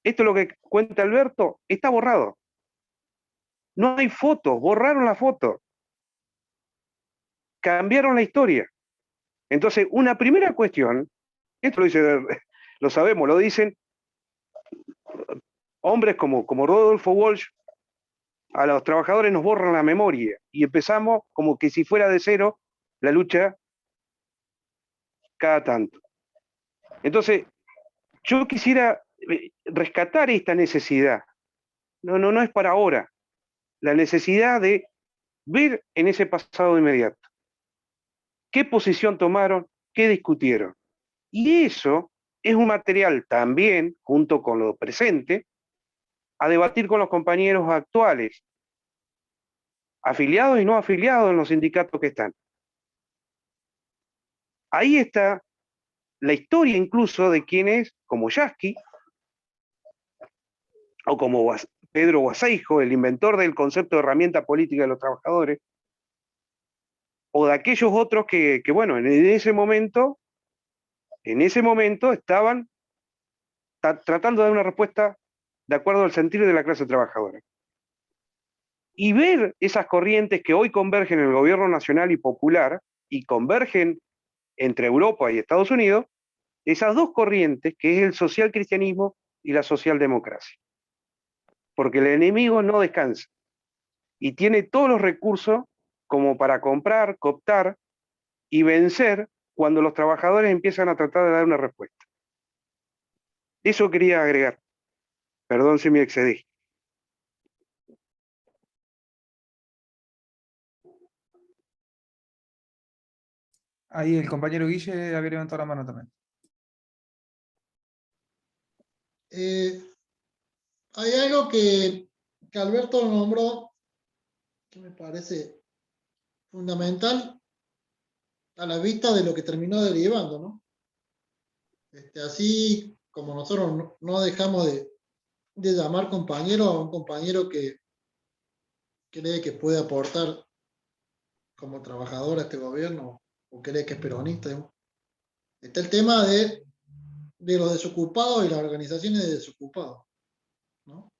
Esto es lo que cuenta Alberto, está borrado. No hay fotos, borraron la foto. Cambiaron la historia. Entonces, una primera cuestión, esto lo dice, lo sabemos, lo dicen hombres como Rodolfo Walsh, a los trabajadores nos borran la memoria y empezamos como que si fuera de cero la lucha cada tanto. Entonces, yo quisiera rescatar esta necesidad. No es para ahora. La necesidad de ver en ese pasado inmediato qué posición tomaron, qué discutieron. Y eso es un material también, junto con lo presente, a debatir con los compañeros actuales, afiliados y no afiliados en los sindicatos que están. Ahí está la historia incluso de quienes, como Yasky, o como Pedro Guaseijo, el inventor del concepto de herramienta política de los trabajadores, o de aquellos otros que bueno, en ese momento estaban tratando de dar una respuesta de acuerdo al sentir de la clase trabajadora. Y ver esas corrientes que hoy convergen en el gobierno nacional y popular, y convergen entre Europa y Estados Unidos, esas dos corrientes, que es el social cristianismo y la socialdemocracia. Porque el enemigo no descansa, y tiene todos los recursos como para comprar, cooptar y vencer cuando los trabajadores empiezan a tratar de dar una respuesta. Eso quería agregar. Perdón si me excedí. Ahí el compañero Guille había levantado la mano también. Hay algo que Alberto nombró que me parece fundamental a la vista de lo que terminó derivando, ¿no? Así como nosotros no dejamos de llamar compañero a un compañero que cree que puede aportar como trabajador a este gobierno o cree que es peronista, ¿no? Está el tema de los desocupados y las organizaciones de desocupados, ¿no?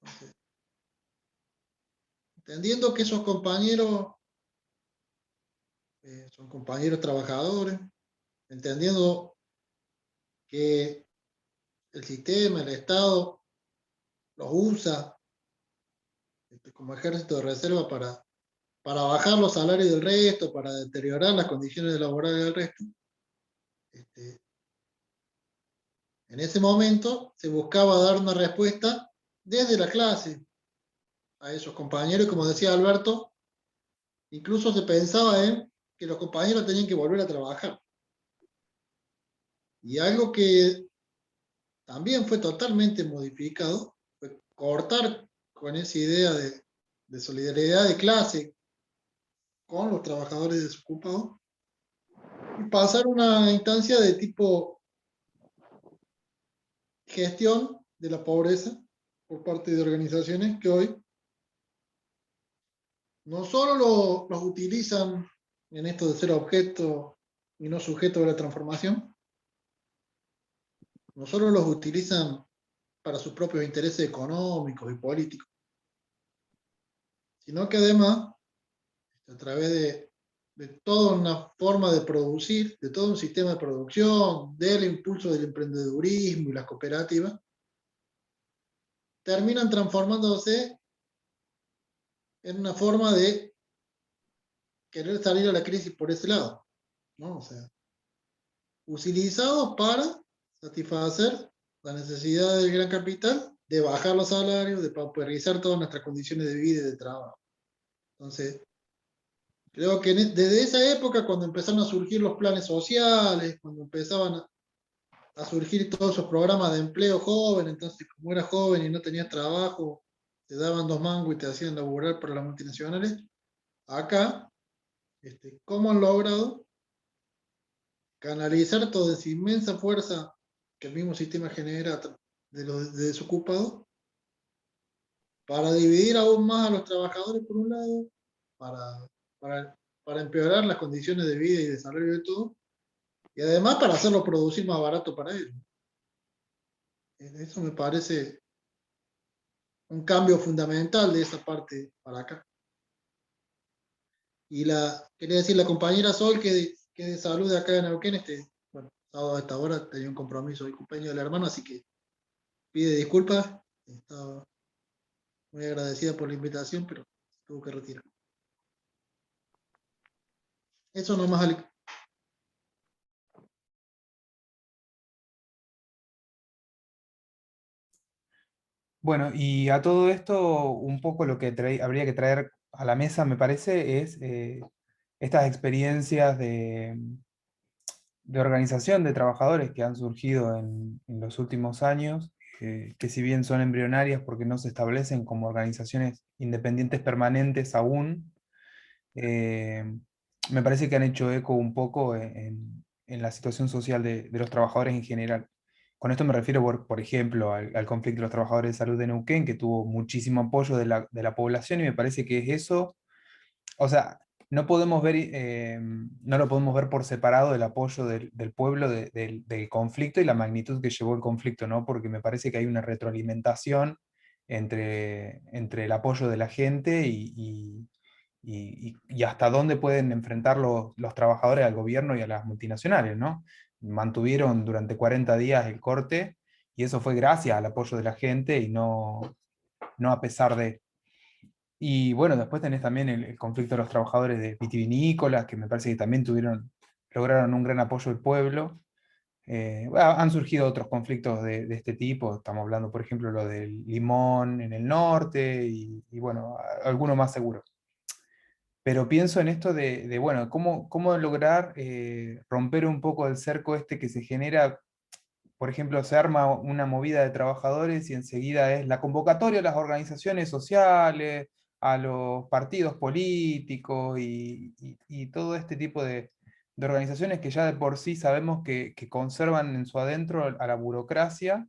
Entonces, entendiendo que esos compañeros son compañeros trabajadores, entendiendo que el sistema, el Estado, los usa como ejército de reserva para bajar los salarios del resto, para deteriorar las condiciones laborales del resto. En ese momento se buscaba dar una respuesta desde la clase a esos compañeros, como decía Alberto, incluso se pensaba en que los compañeros tenían que volver a trabajar. Y algo que también fue totalmente modificado fue cortar con esa idea de solidaridad de clase con los trabajadores desocupados y pasar a una instancia de tipo gestión de la pobreza por parte de organizaciones que hoy no solo los utilizan en esto de ser objeto y no sujeto de la transformación, no solo los utilizan para sus propios intereses económicos y políticos, sino que además, a través de toda una forma de producir, de todo un sistema de producción, del impulso del emprendedurismo y las cooperativas, terminan transformándose en una forma de querer salir a la crisis por ese lado, ¿no? O sea, utilizados para satisfacer la necesidad del gran capital de bajar los salarios, de pauperizar todas nuestras condiciones de vida y de trabajo. Entonces, creo que desde esa época, cuando empezaron a surgir los planes sociales, cuando empezaban a surgir todos esos programas de empleo joven, entonces como eras joven y no tenías trabajo, te daban 2 mangos y te hacían laburar para las multinacionales, acá, ¿cómo han logrado canalizar toda esa inmensa fuerza que el mismo sistema genera de los desocupados para dividir aún más a los trabajadores por un lado, para, para empeorar las condiciones de vida y de salario de todo, y además para hacerlo producir más barato para ellos. Eso me parece un cambio fundamental de esa parte para acá. Y quería decir, la compañera Sol, que de salud de acá en Neuquén, bueno, sábado a esta hora tenía un compromiso el cumpleaños del hermano, así que pide disculpas. Estaba muy agradecida por la invitación, pero tuvo que retirar. Eso nomás, Ale. Bueno, y a todo esto, un poco lo que habría que traer a la mesa, me parece, es estas experiencias de organización de trabajadores que han surgido en los últimos años, que si bien son embrionarias porque no se establecen como organizaciones independientes permanentes aún, eh, me parece que han hecho eco un poco en la situación social de los trabajadores en general. Con esto me refiero, por ejemplo, al conflicto de los trabajadores de salud de Neuquén, que tuvo muchísimo apoyo de la población, y me parece que es eso. O sea, no podemos ver, no lo podemos ver por separado del apoyo del pueblo del conflicto y la magnitud que llevó el conflicto, ¿no? Porque me parece que hay una retroalimentación entre el apoyo de la gente y hasta dónde pueden enfrentar los trabajadores al gobierno y a las multinacionales, ¿no? Mantuvieron durante 40 días el corte, y eso fue gracias al apoyo de la gente y no a pesar de. Y bueno, después tenés también el conflicto de los trabajadores de vitivinícolas, que me parece que también lograron un gran apoyo del pueblo. Bueno, han surgido otros conflictos de este tipo, estamos hablando, por ejemplo, lo del limón en el norte, y bueno, alguno más seguro. Pero pienso en esto bueno, cómo lograr romper un poco el cerco este que se genera. Por ejemplo, se arma una movida de trabajadores y enseguida es la convocatoria a las organizaciones sociales, a los partidos políticos y todo este tipo de organizaciones que ya de por sí sabemos que conservan en su adentro a la burocracia,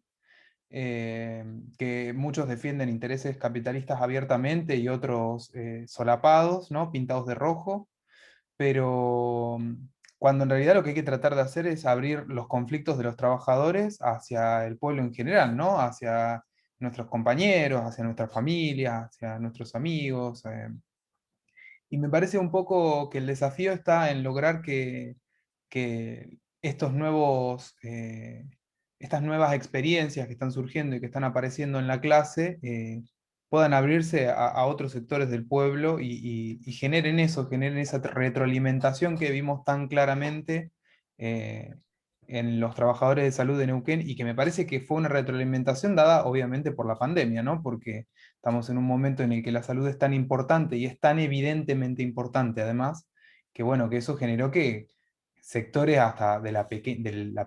que muchos defienden intereses capitalistas abiertamente y otros solapados, ¿no? Pintados de rojo, pero cuando en realidad lo que hay que tratar de hacer es abrir los conflictos de los trabajadores hacia el pueblo en general, ¿no? Hacia nuestros compañeros, hacia nuestras familias, hacia nuestros amigos. Y me parece un poco que el desafío está en lograr que estas nuevas experiencias que están surgiendo y que están apareciendo en la clase puedan abrirse a otros sectores del pueblo y generen eso, generen esa retroalimentación que vimos tan claramente eh, en los trabajadores de salud de Neuquén, y que me parece que fue una retroalimentación dada obviamente por la pandemia, ¿no? Porque estamos en un momento en el que la salud es tan importante y es tan evidentemente importante además, que bueno, que eso generó que sectores hasta de la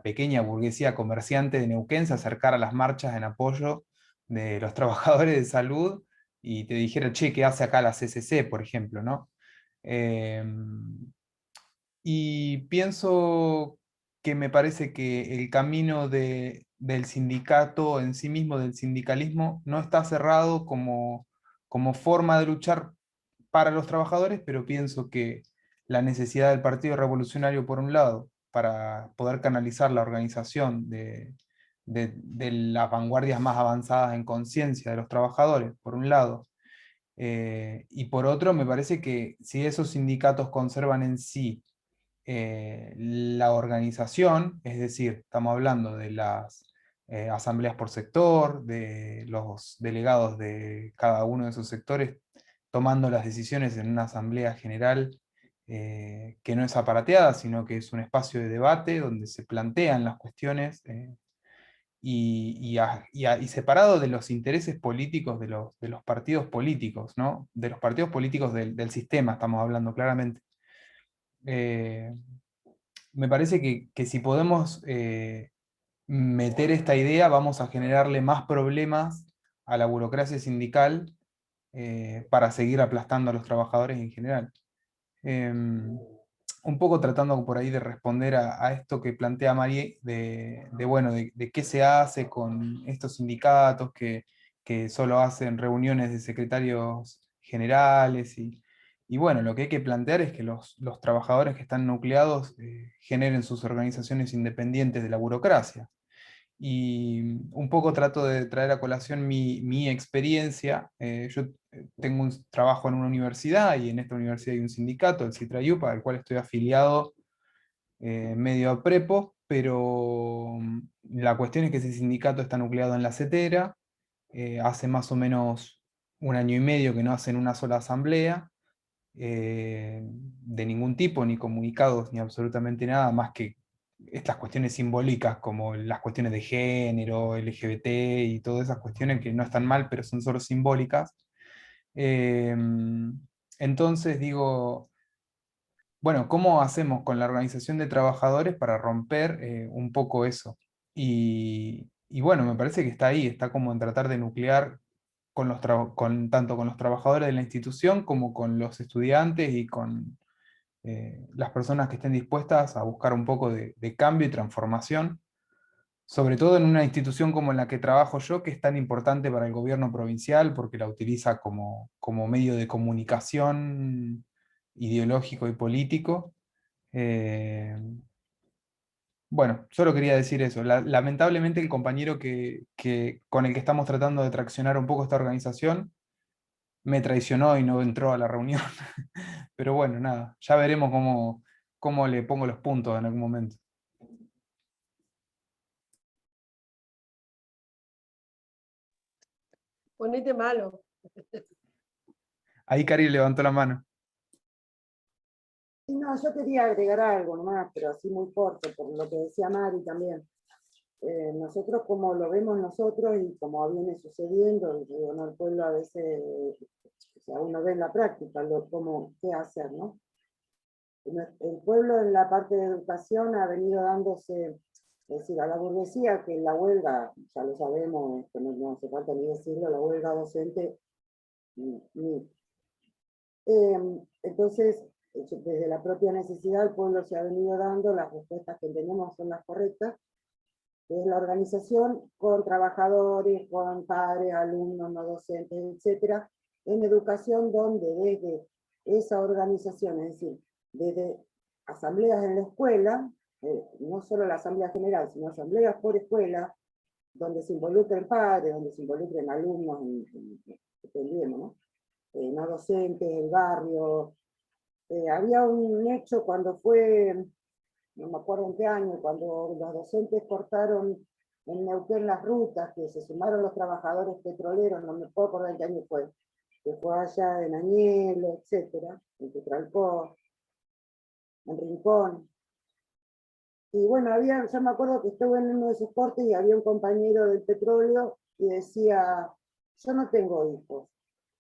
pequeña burguesía comerciante de Neuquén se acercara a las marchas en apoyo de los trabajadores de salud y te dijera, che, ¿qué hace acá la CCC, por ejemplo, ¿no? Y pienso que me parece que el camino del sindicato en sí mismo, del sindicalismo, no está cerrado como forma de luchar para los trabajadores, pero pienso que la necesidad del Partido Revolucionario, por un lado, para poder canalizar la organización de las vanguardias más avanzadas en conciencia de los trabajadores, por un lado, y por otro, me parece que si esos sindicatos conservan en sí la organización, es decir, estamos hablando de las asambleas por sector, de los delegados de cada uno de esos sectores tomando las decisiones en una asamblea general que no es aparateada, sino que es un espacio de debate donde se plantean las cuestiones y separado de los intereses políticos de los partidos políticos, ¿no? De los partidos políticos del sistema, estamos hablando claramente. Eh, Me parece que si podemos meter esta idea, vamos a generarle más problemas a la burocracia sindical para seguir aplastando a los trabajadores en general. Un poco tratando por ahí de responder a esto que plantea Marie, bueno, de qué se hace con estos sindicatos que solo hacen reuniones de secretarios generales Y bueno, lo que hay que plantear es que los trabajadores que están nucleados generen sus organizaciones independientes de la burocracia. Y un poco trato de traer a colación mi experiencia. Yo tengo un trabajo en una universidad y en esta universidad hay un sindicato, el CITRAYUPA, al cual estoy afiliado medio a prepo, pero la cuestión es que ese sindicato está nucleado en la CETERA, hace más o menos un año y medio que no hacen una sola asamblea, de ningún tipo, ni comunicados, ni absolutamente nada, más que estas cuestiones simbólicas como las cuestiones de género, LGBT y todas esas cuestiones que no están mal, pero son solo simbólicas. Eh, entonces digo, bueno, ¿cómo hacemos con la organización de trabajadores para romper un poco eso? Y bueno, me parece que está ahí, está como en tratar de nuclear con tanto con los trabajadores de la institución como con los estudiantes y con las personas que estén dispuestas a buscar un poco de cambio y transformación, sobre todo en una institución como en la que trabajo yo, que es tan importante para el gobierno provincial, porque la utiliza como medio de comunicación ideológico y político. Eh, bueno, solo quería decir eso. Lamentablemente el compañero con el que estamos tratando de traccionar un poco esta organización me traicionó y no entró a la reunión. Pero bueno, nada, ya veremos cómo le pongo los puntos en algún momento. Ponete malo. Ahí Cari levantó la mano. Y no, yo quería agregar algo nomás, pero así muy corto, por lo que decía Mari también. Nosotros como lo vemos nosotros y como viene sucediendo, digo, no, el pueblo a veces, o sea, uno ve en la práctica qué hacer, ¿no? El pueblo en la parte de educación ha venido dándose, es decir, a la burguesía, que la huelga, ya lo sabemos, que no hace falta ni decirlo, la huelga docente, entonces, desde la propia necesidad, el pueblo se ha venido dando, las respuestas que tenemos son las correctas, desde la organización con trabajadores, con padres, alumnos, no docentes, etcétera, en educación donde desde esa organización, es decir, desde asambleas en la escuela, no solo la asamblea general, sino asambleas por escuela, donde se involucren padres, donde se involucren alumnos, dependiendo, ¿no? No docentes, el barrio. Había un hecho cuando fue, no me acuerdo en qué año, cuando los docentes cortaron en Neuquén las rutas, que se sumaron los trabajadores petroleros, no me puedo acordar en qué año fue, que fue allá en Añelo, etcétera, en Petralcó, en Rincón. Y bueno, yo me acuerdo que estuve en uno de esos cortes y había un compañero del petróleo y decía, yo no tengo hijos,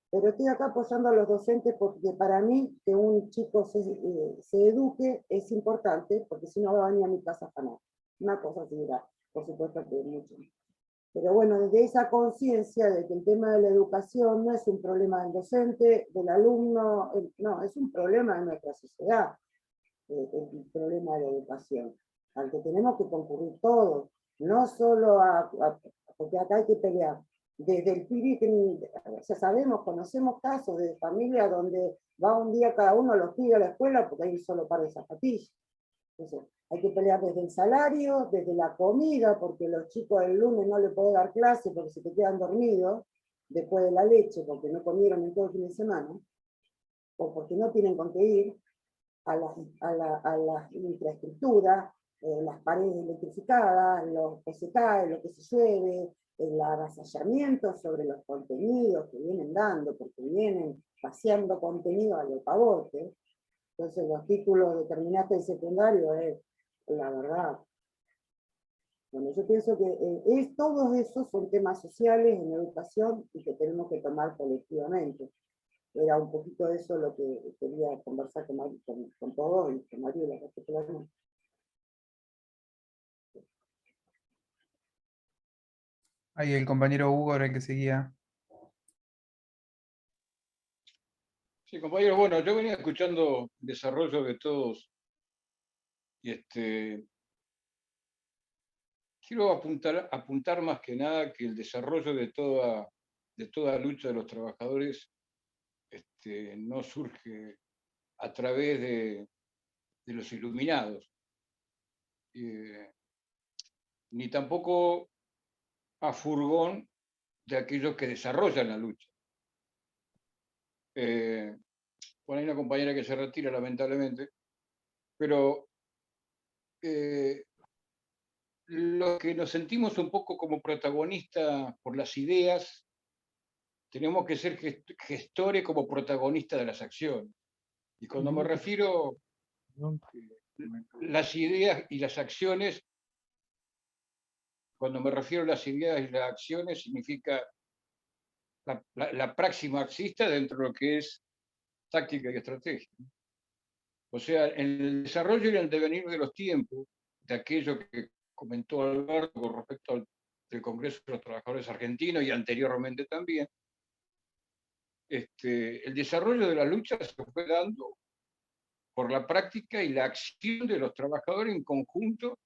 pero estoy acá apoyando a los docentes porque para mí que un chico se eduque es importante, porque si no va a venir a mi casa a ganar. Una cosa así era, por supuesto que mucho. Pero bueno, desde esa conciencia de que el tema de la educación no es un problema del docente, del alumno, no, es un problema de nuestra sociedad, el problema de la educación, al que tenemos que concurrir todos, no solo porque acá hay que pelear. Desde el pibe, ya sabemos, conocemos casos de familias donde va un día cada uno los pibes a la escuela porque hay un solo par de zapatillas. Entonces, hay que pelear desde el salario, desde la comida, porque los chicos el lunes no le pueden dar clase porque se te quedan dormidos después de la leche, porque no comieron en todo el fin de semana, o porque no tienen con qué ir, a la infraestructura, las paredes electrificadas, lo que se cae, lo que se llueve, el avasallamiento sobre los contenidos que vienen dando, porque vienen paseando contenido a lo pavote. Entonces los títulos de terminaste el secundario es, la verdad. Bueno, yo pienso que todos esos son temas sociales en educación y que tenemos que tomar colectivamente. Era un poquito eso lo que quería conversar con todos y con Mariela particularmente. Ahí el compañero Hugo era el que seguía. Sí, compañeros, bueno, yo venía escuchando el desarrollo de todos y quiero apuntar más que nada que el desarrollo de toda lucha de los trabajadores no surge a través de los iluminados, ni tampoco a furgón de aquellos que desarrollan la lucha. Bueno, hay una compañera que se retira, lamentablemente, pero los que nos sentimos un poco como protagonistas por las ideas, tenemos que ser gestores como protagonistas de las acciones. Y cuando me refiero las ideas y las acciones, cuando me refiero a las ideas y las acciones, significa la praxis marxista dentro de lo que es táctica y estrategia. O sea, en el desarrollo y el devenir de los tiempos, de aquello que comentó Alberto con respecto al Congreso de los Trabajadores Argentinos y anteriormente también, el desarrollo de la lucha se fue dando por la práctica y la acción de los trabajadores en conjunto,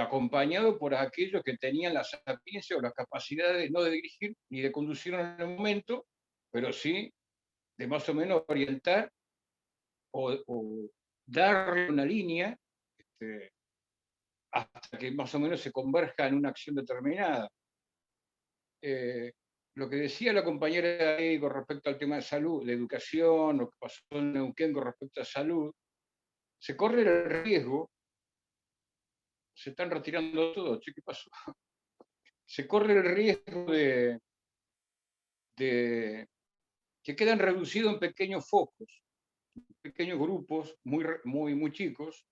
acompañado por aquellos que tenían la sapiencia o la capacidad de no de dirigir ni de conducir en el momento, pero sí de más o menos orientar o darle una línea hasta que más o menos se converja en una acción determinada. Lo que decía la compañera ahí con respecto al tema de salud, de educación, lo que pasó en Neuquén con respecto a salud, se corre el riesgo, se están retirando todos, ¿qué pasó? Se corre el riesgo de que quedan reducidos en pequeños focos, pequeños grupos muy chicos,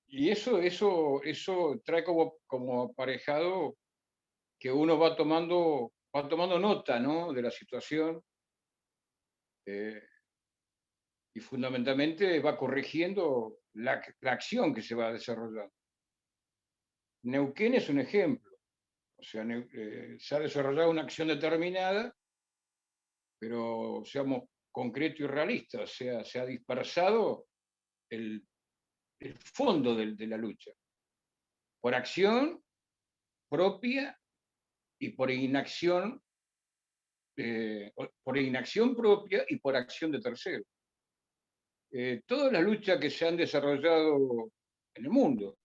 y eso trae como aparejado que uno va tomando nota, ¿no?, de la situación, y fundamentalmente va corrigiendo la acción que se va desarrollando. Neuquén es un ejemplo. O sea, se ha desarrollado una acción determinada, pero seamos concretos y realistas, o sea, se ha dispersado el fondo de la lucha, por acción propia y por inacción propia y por acción de terceros. Todas las luchas que se han desarrollado en el mundo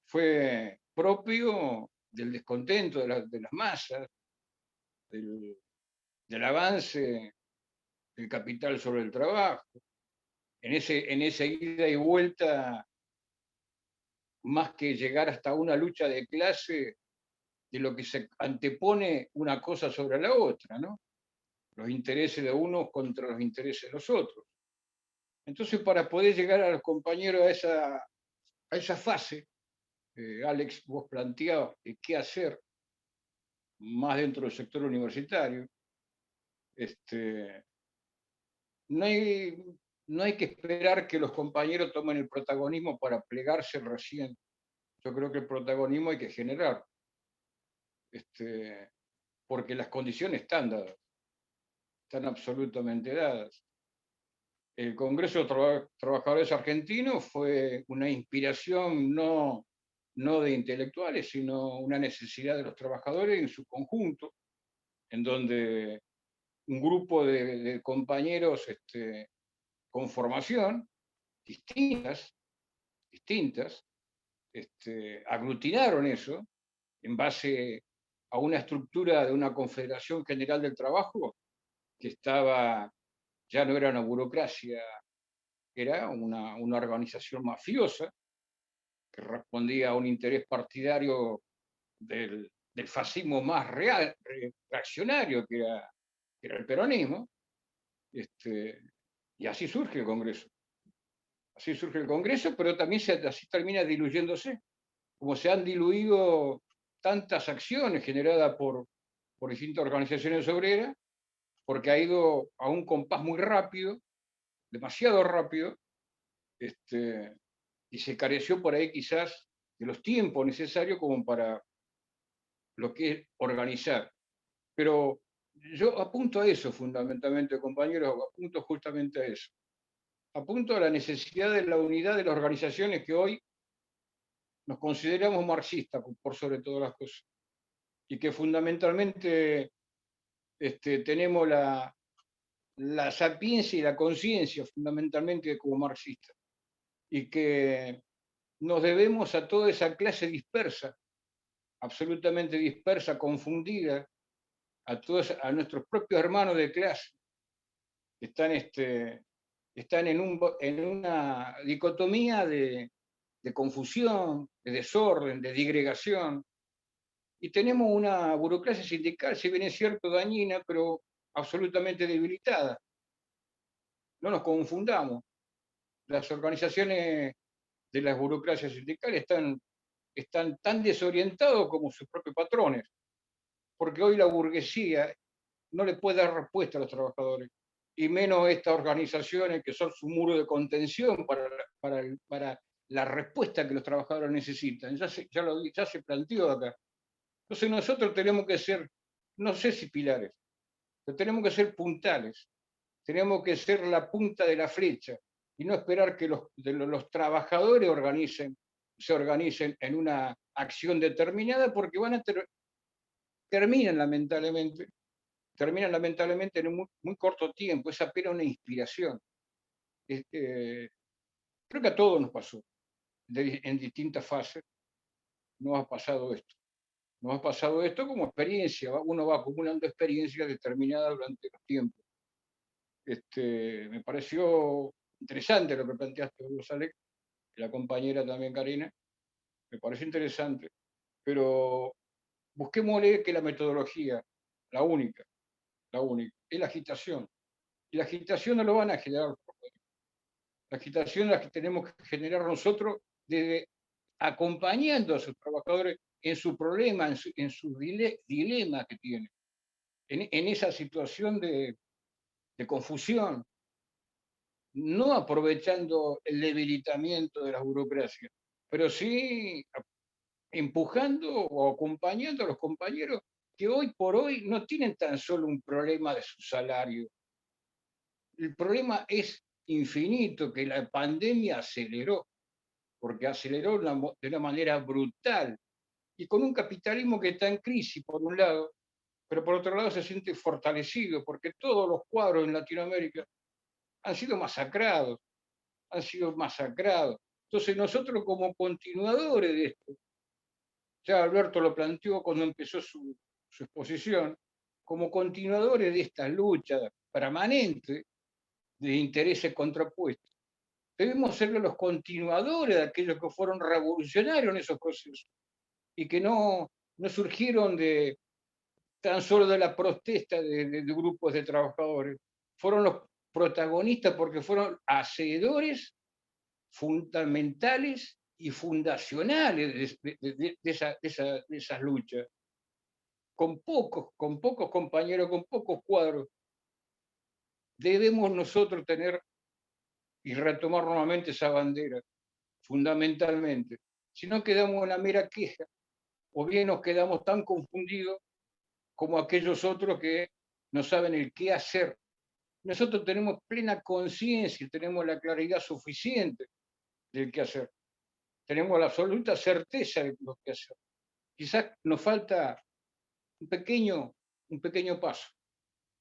fue propio del descontento de las masas, del avance del capital sobre el trabajo, en esa ida y vuelta, más que llegar hasta una lucha de clase, de lo que se antepone una cosa sobre la otra, ¿no? Los intereses de unos contra los intereses de los otros. Entonces, para poder llegar a los compañeros a esa fase, Alex, vos planteabas qué hacer más dentro del sector universitario. No hay que esperar que los compañeros tomen el protagonismo para plegarse recién. Yo creo que el protagonismo hay que generar, porque las condiciones están dadas, están absolutamente dadas. El Congreso de Trabajadores Argentinos fue una inspiración no de intelectuales, sino una necesidad de los trabajadores en su conjunto, en donde un grupo de compañeros con formación distintas, aglutinaron eso en base a una estructura de una Confederación General del Trabajo que ya no era una burocracia, era una organización mafiosa que respondía a un interés partidario del fascismo más reaccionario, que era el peronismo, y así surge el Congreso. Así surge el Congreso, pero también así termina diluyéndose, como se han diluido tantas acciones generadas por distintas organizaciones obreras, porque ha ido a un compás muy rápido, demasiado rápido, y se careció por ahí quizás de los tiempos necesarios como para lo que es organizar. Pero yo apunto a eso fundamentalmente, compañeros, apunto justamente a eso. Apunto a la necesidad de la unidad de las organizaciones que hoy nos consideramos marxistas por sobre todas las cosas, y que fundamentalmente tenemos la sapiencia y la conciencia fundamentalmente como marxistas, y que nos debemos a toda esa clase dispersa, absolutamente dispersa, confundida, a nuestros propios hermanos de clase, que están en una dicotomía de confusión, de desorden, de digregación, y tenemos una burocracia sindical, si bien es cierto, dañina, pero absolutamente debilitada. No nos confundamos. Las organizaciones de las burocracias sindicales están tan desorientados como sus propios patrones, porque hoy la burguesía no le puede dar respuesta a los trabajadores, y menos estas organizaciones que son su muro de contención para la respuesta que los trabajadores necesitan. Ya se planteó acá. Entonces nosotros tenemos que ser, no sé si pilares, pero tenemos que ser puntales, tenemos que ser la punta de la flecha y no esperar que los trabajadores se organicen en una acción determinada, porque terminan lamentablemente en un muy corto tiempo. Es apenas una inspiración. Creo que a todos nos pasó, en distintas fases nos ha pasado esto. Nos ha pasado esto como experiencia, uno va acumulando experiencias determinadas durante los tiempos. Me pareció interesante lo que planteaste, González, y la compañera también, Karina, me pareció interesante, pero busquémosle que la metodología, la única, es la agitación. Y la agitación no lo van a generar. La agitación es la que tenemos que generar nosotros, desde acompañando a sus trabajadores en su problema, en su dilema que tienen, en esa situación de confusión, no aprovechando el debilitamiento de las burocracias, pero sí empujando o acompañando a los compañeros que hoy por hoy no tienen tan solo un problema de su salario. El problema es infinito, que la pandemia aceleró, porque aceleró de una manera brutal, y con un capitalismo que está en crisis, por un lado, pero por otro lado se siente fortalecido, porque todos los cuadros en Latinoamérica han sido masacrados, Entonces nosotros, como continuadores de esto, ya Alberto lo planteó cuando empezó su exposición, como continuadores de esta lucha permanente de intereses contrapuestos, debemos ser los continuadores de aquellos que fueron revolucionarios en esos procesos y que no surgieron tan solo de la protesta de grupos de trabajadores. Fueron los protagonistas porque fueron hacedores fundamentales y fundacionales de esas luchas. Con pocos compañeros, con pocos cuadros, debemos nosotros tener y retomar nuevamente esa bandera, fundamentalmente. Si no, quedamos en la mera queja, o bien nos quedamos tan confundidos como aquellos otros que no saben el qué hacer. Nosotros tenemos plena conciencia y tenemos la claridad suficiente del qué hacer. Tenemos la absoluta certeza de lo que hacer. Quizás nos falta un pequeño paso,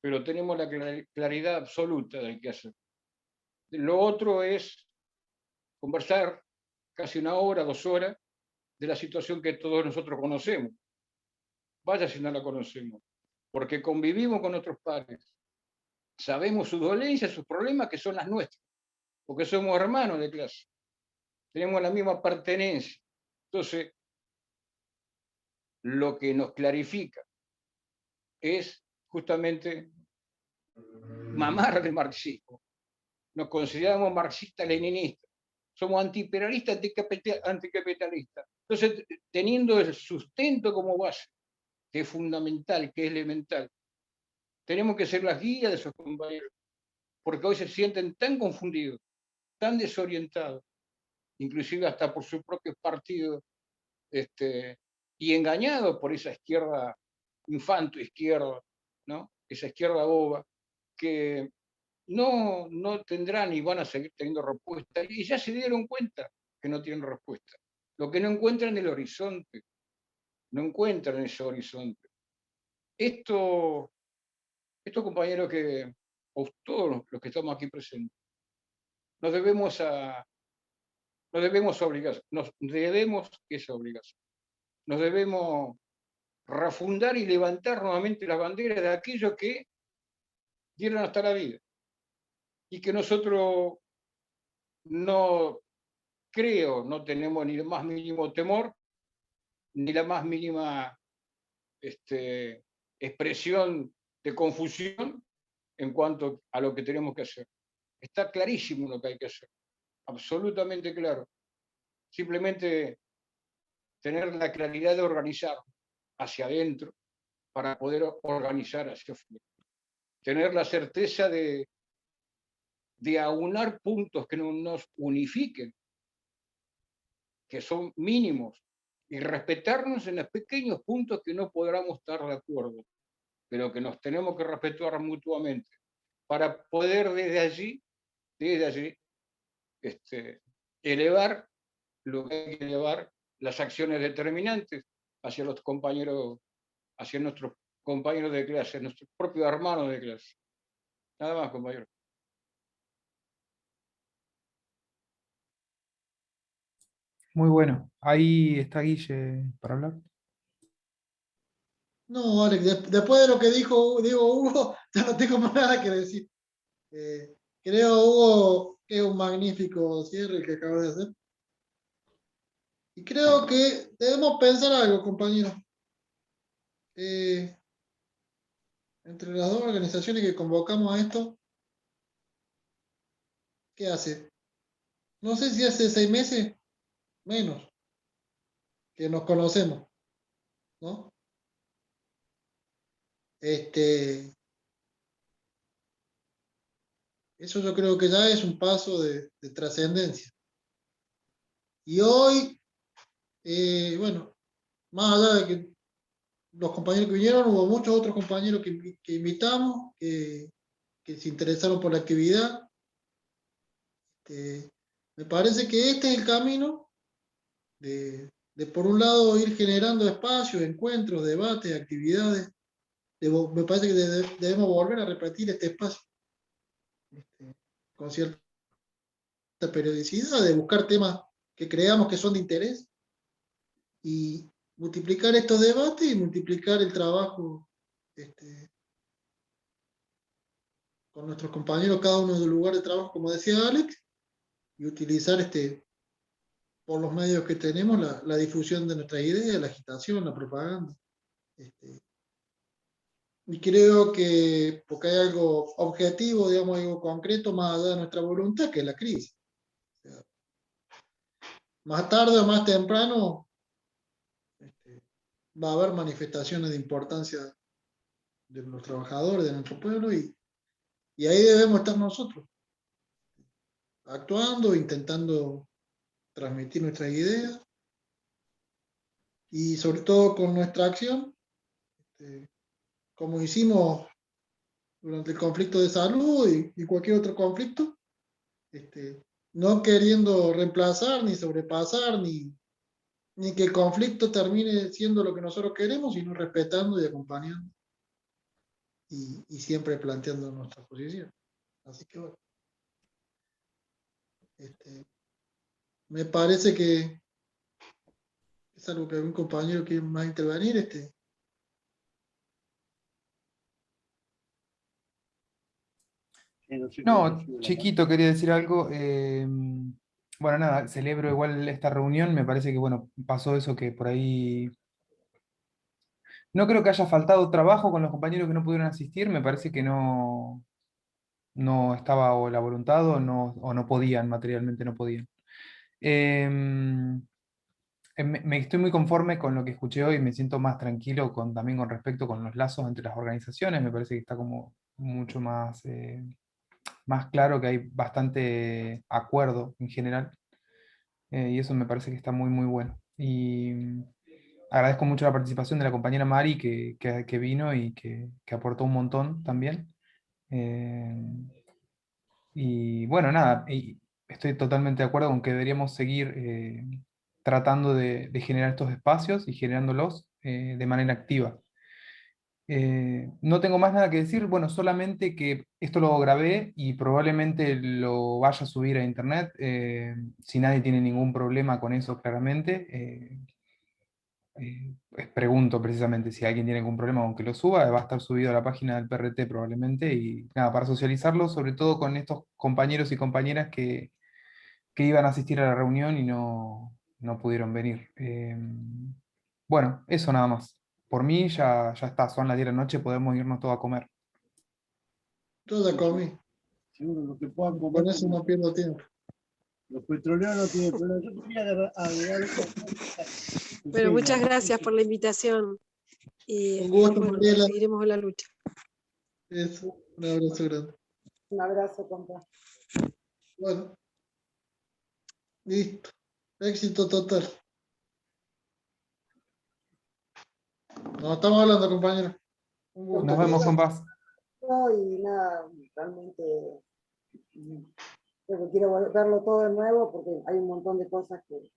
pero tenemos la claridad absoluta del qué hacer. Lo otro es conversar casi 1 hora, 2 horas, de la situación que todos nosotros conocemos. Vaya si no la conocemos, porque convivimos con nuestros pares, sabemos sus dolencias, sus problemas, que son las nuestras, porque somos hermanos de clase, tenemos la misma pertenencia. Entonces, lo que nos clarifica es justamente mamar del marxismo. Nos consideramos marxistas-leninistas, somos antiimperialistas, anticapitalistas. Entonces, teniendo el sustento como base, que es fundamental, que es elemental, tenemos que ser las guías de esos compañeros, porque hoy se sienten tan confundidos, tan desorientados, inclusive hasta por sus propios partidos, y engañados por esa izquierda infanto-izquierda, ¿no? Esa izquierda boba, que no tendrán y van a seguir teniendo respuesta, y ya se dieron cuenta que no tienen respuesta. Lo que no encuentran el horizonte, no encuentran ese horizonte. Estos compañeros o todos los que estamos aquí presentes, nos debemos esa obligación. Nos debemos refundar y levantar nuevamente la bandera de aquellos que dieron hasta la vida. Y que nosotros no tenemos ni el más mínimo temor, ni la más mínima expresión de confusión en cuanto a lo que tenemos que hacer. Está clarísimo lo que hay que hacer, absolutamente claro. Simplemente tener la claridad de organizar hacia adentro para poder organizar hacia afuera. Tener la certeza de aunar puntos que nos unifiquen, que son mínimos, y respetarnos en los pequeños puntos que no podamos estar de acuerdo, pero que nos tenemos que respetar mutuamente, para poder desde allí, elevar lo que hay que elevar, las acciones determinantes hacia los compañeros, hacia nuestros compañeros de clase, nuestros propios hermanos de clase. Nada más, compañero. Muy bueno. Ahí está Guille para hablar. No, Alex, después de lo que dijo Hugo, ya no tengo más nada que decir. Creo, Hugo, que es un magnífico cierre el que acabas de hacer. Y creo que debemos pensar algo, compañeros. Entre las dos organizaciones que convocamos a esto, ¿qué hace? No sé si hace 6 meses, menos, que nos conocemos, ¿no? Eso yo creo que ya es un paso de trascendencia. Y hoy, bueno, más allá de que los compañeros que vinieron, hubo muchos otros compañeros que invitamos, que se interesaron por la actividad. Me parece que este es el camino de por un lado, ir generando espacios, encuentros, debates, actividades. Me parece que debemos volver a repetir este espacio con cierta periodicidad, de buscar temas que creamos que son de interés y multiplicar estos debates y multiplicar el trabajo con nuestros compañeros, cada uno de un lugar de trabajo, como decía Alex, y utilizar por los medios que tenemos la difusión de nuestras ideas, la agitación, la propaganda. Y creo que, porque hay algo objetivo, digamos, algo concreto, más allá de nuestra voluntad, que es la crisis. O sea, más tarde o más temprano va a haber manifestaciones de importancia de los trabajadores, de nuestro pueblo, y ahí debemos estar nosotros, actuando, intentando transmitir nuestras ideas, y sobre todo con nuestra acción, como hicimos durante el conflicto de salud y cualquier otro conflicto, no queriendo reemplazar, ni sobrepasar, ni que el conflicto termine siendo lo que nosotros queremos, sino respetando y acompañando, y siempre planteando nuestra posición. Así que bueno, me parece que es algo que algún compañero quiere más intervenir. No sé cómo No, se sube la chiquito, quería decir algo. Bueno, nada, celebro igual esta reunión. Me parece que, bueno, pasó eso que por ahí. No creo que haya faltado trabajo con los compañeros que no pudieron asistir. Me parece que no estaba o la voluntad o no podían, materialmente no podían. Me estoy muy conforme con lo que escuché hoy. Me siento más tranquilo también con respecto con los lazos entre las organizaciones. Me parece que está como mucho más claro, que hay bastante acuerdo en general, y eso me parece que está muy, muy bueno. Y agradezco mucho la participación de la compañera Mari que vino y que aportó un montón también. Eh, y bueno, nada, y estoy totalmente de acuerdo con que deberíamos seguir tratando de generar estos espacios y generándolos de manera activa. No tengo más nada que decir, bueno, solamente que esto lo grabé y probablemente lo vaya a subir a internet, si nadie tiene ningún problema con eso, claramente. Pregunto precisamente si alguien tiene algún problema con que lo suba, va a estar subido a la página del PRT probablemente, y nada, para socializarlo, sobre todo con estos compañeros y compañeras que iban a asistir a la reunión y no pudieron venir. Bueno, eso nada más. Por mí ya está, son las 10 de la noche, podemos irnos todos a comer. Yo ya comí, Seguro, los que puedan comer. con eso no pierdo tiempo. Los petroleros no tienen problema. Yo quería agregar otra cosa. Bueno, muchas Pequeña. gracias por la invitación y Un gusto, bueno, Mariela. seguiremos en la lucha. Eso, un abrazo grande. Un abrazo, compa. Bueno, listo. Éxito total. Nos estamos hablando, compañero. Un gusto. Nos vemos, compás. Y nada, realmente creo que quiero verlo todo de nuevo porque hay un montón de cosas que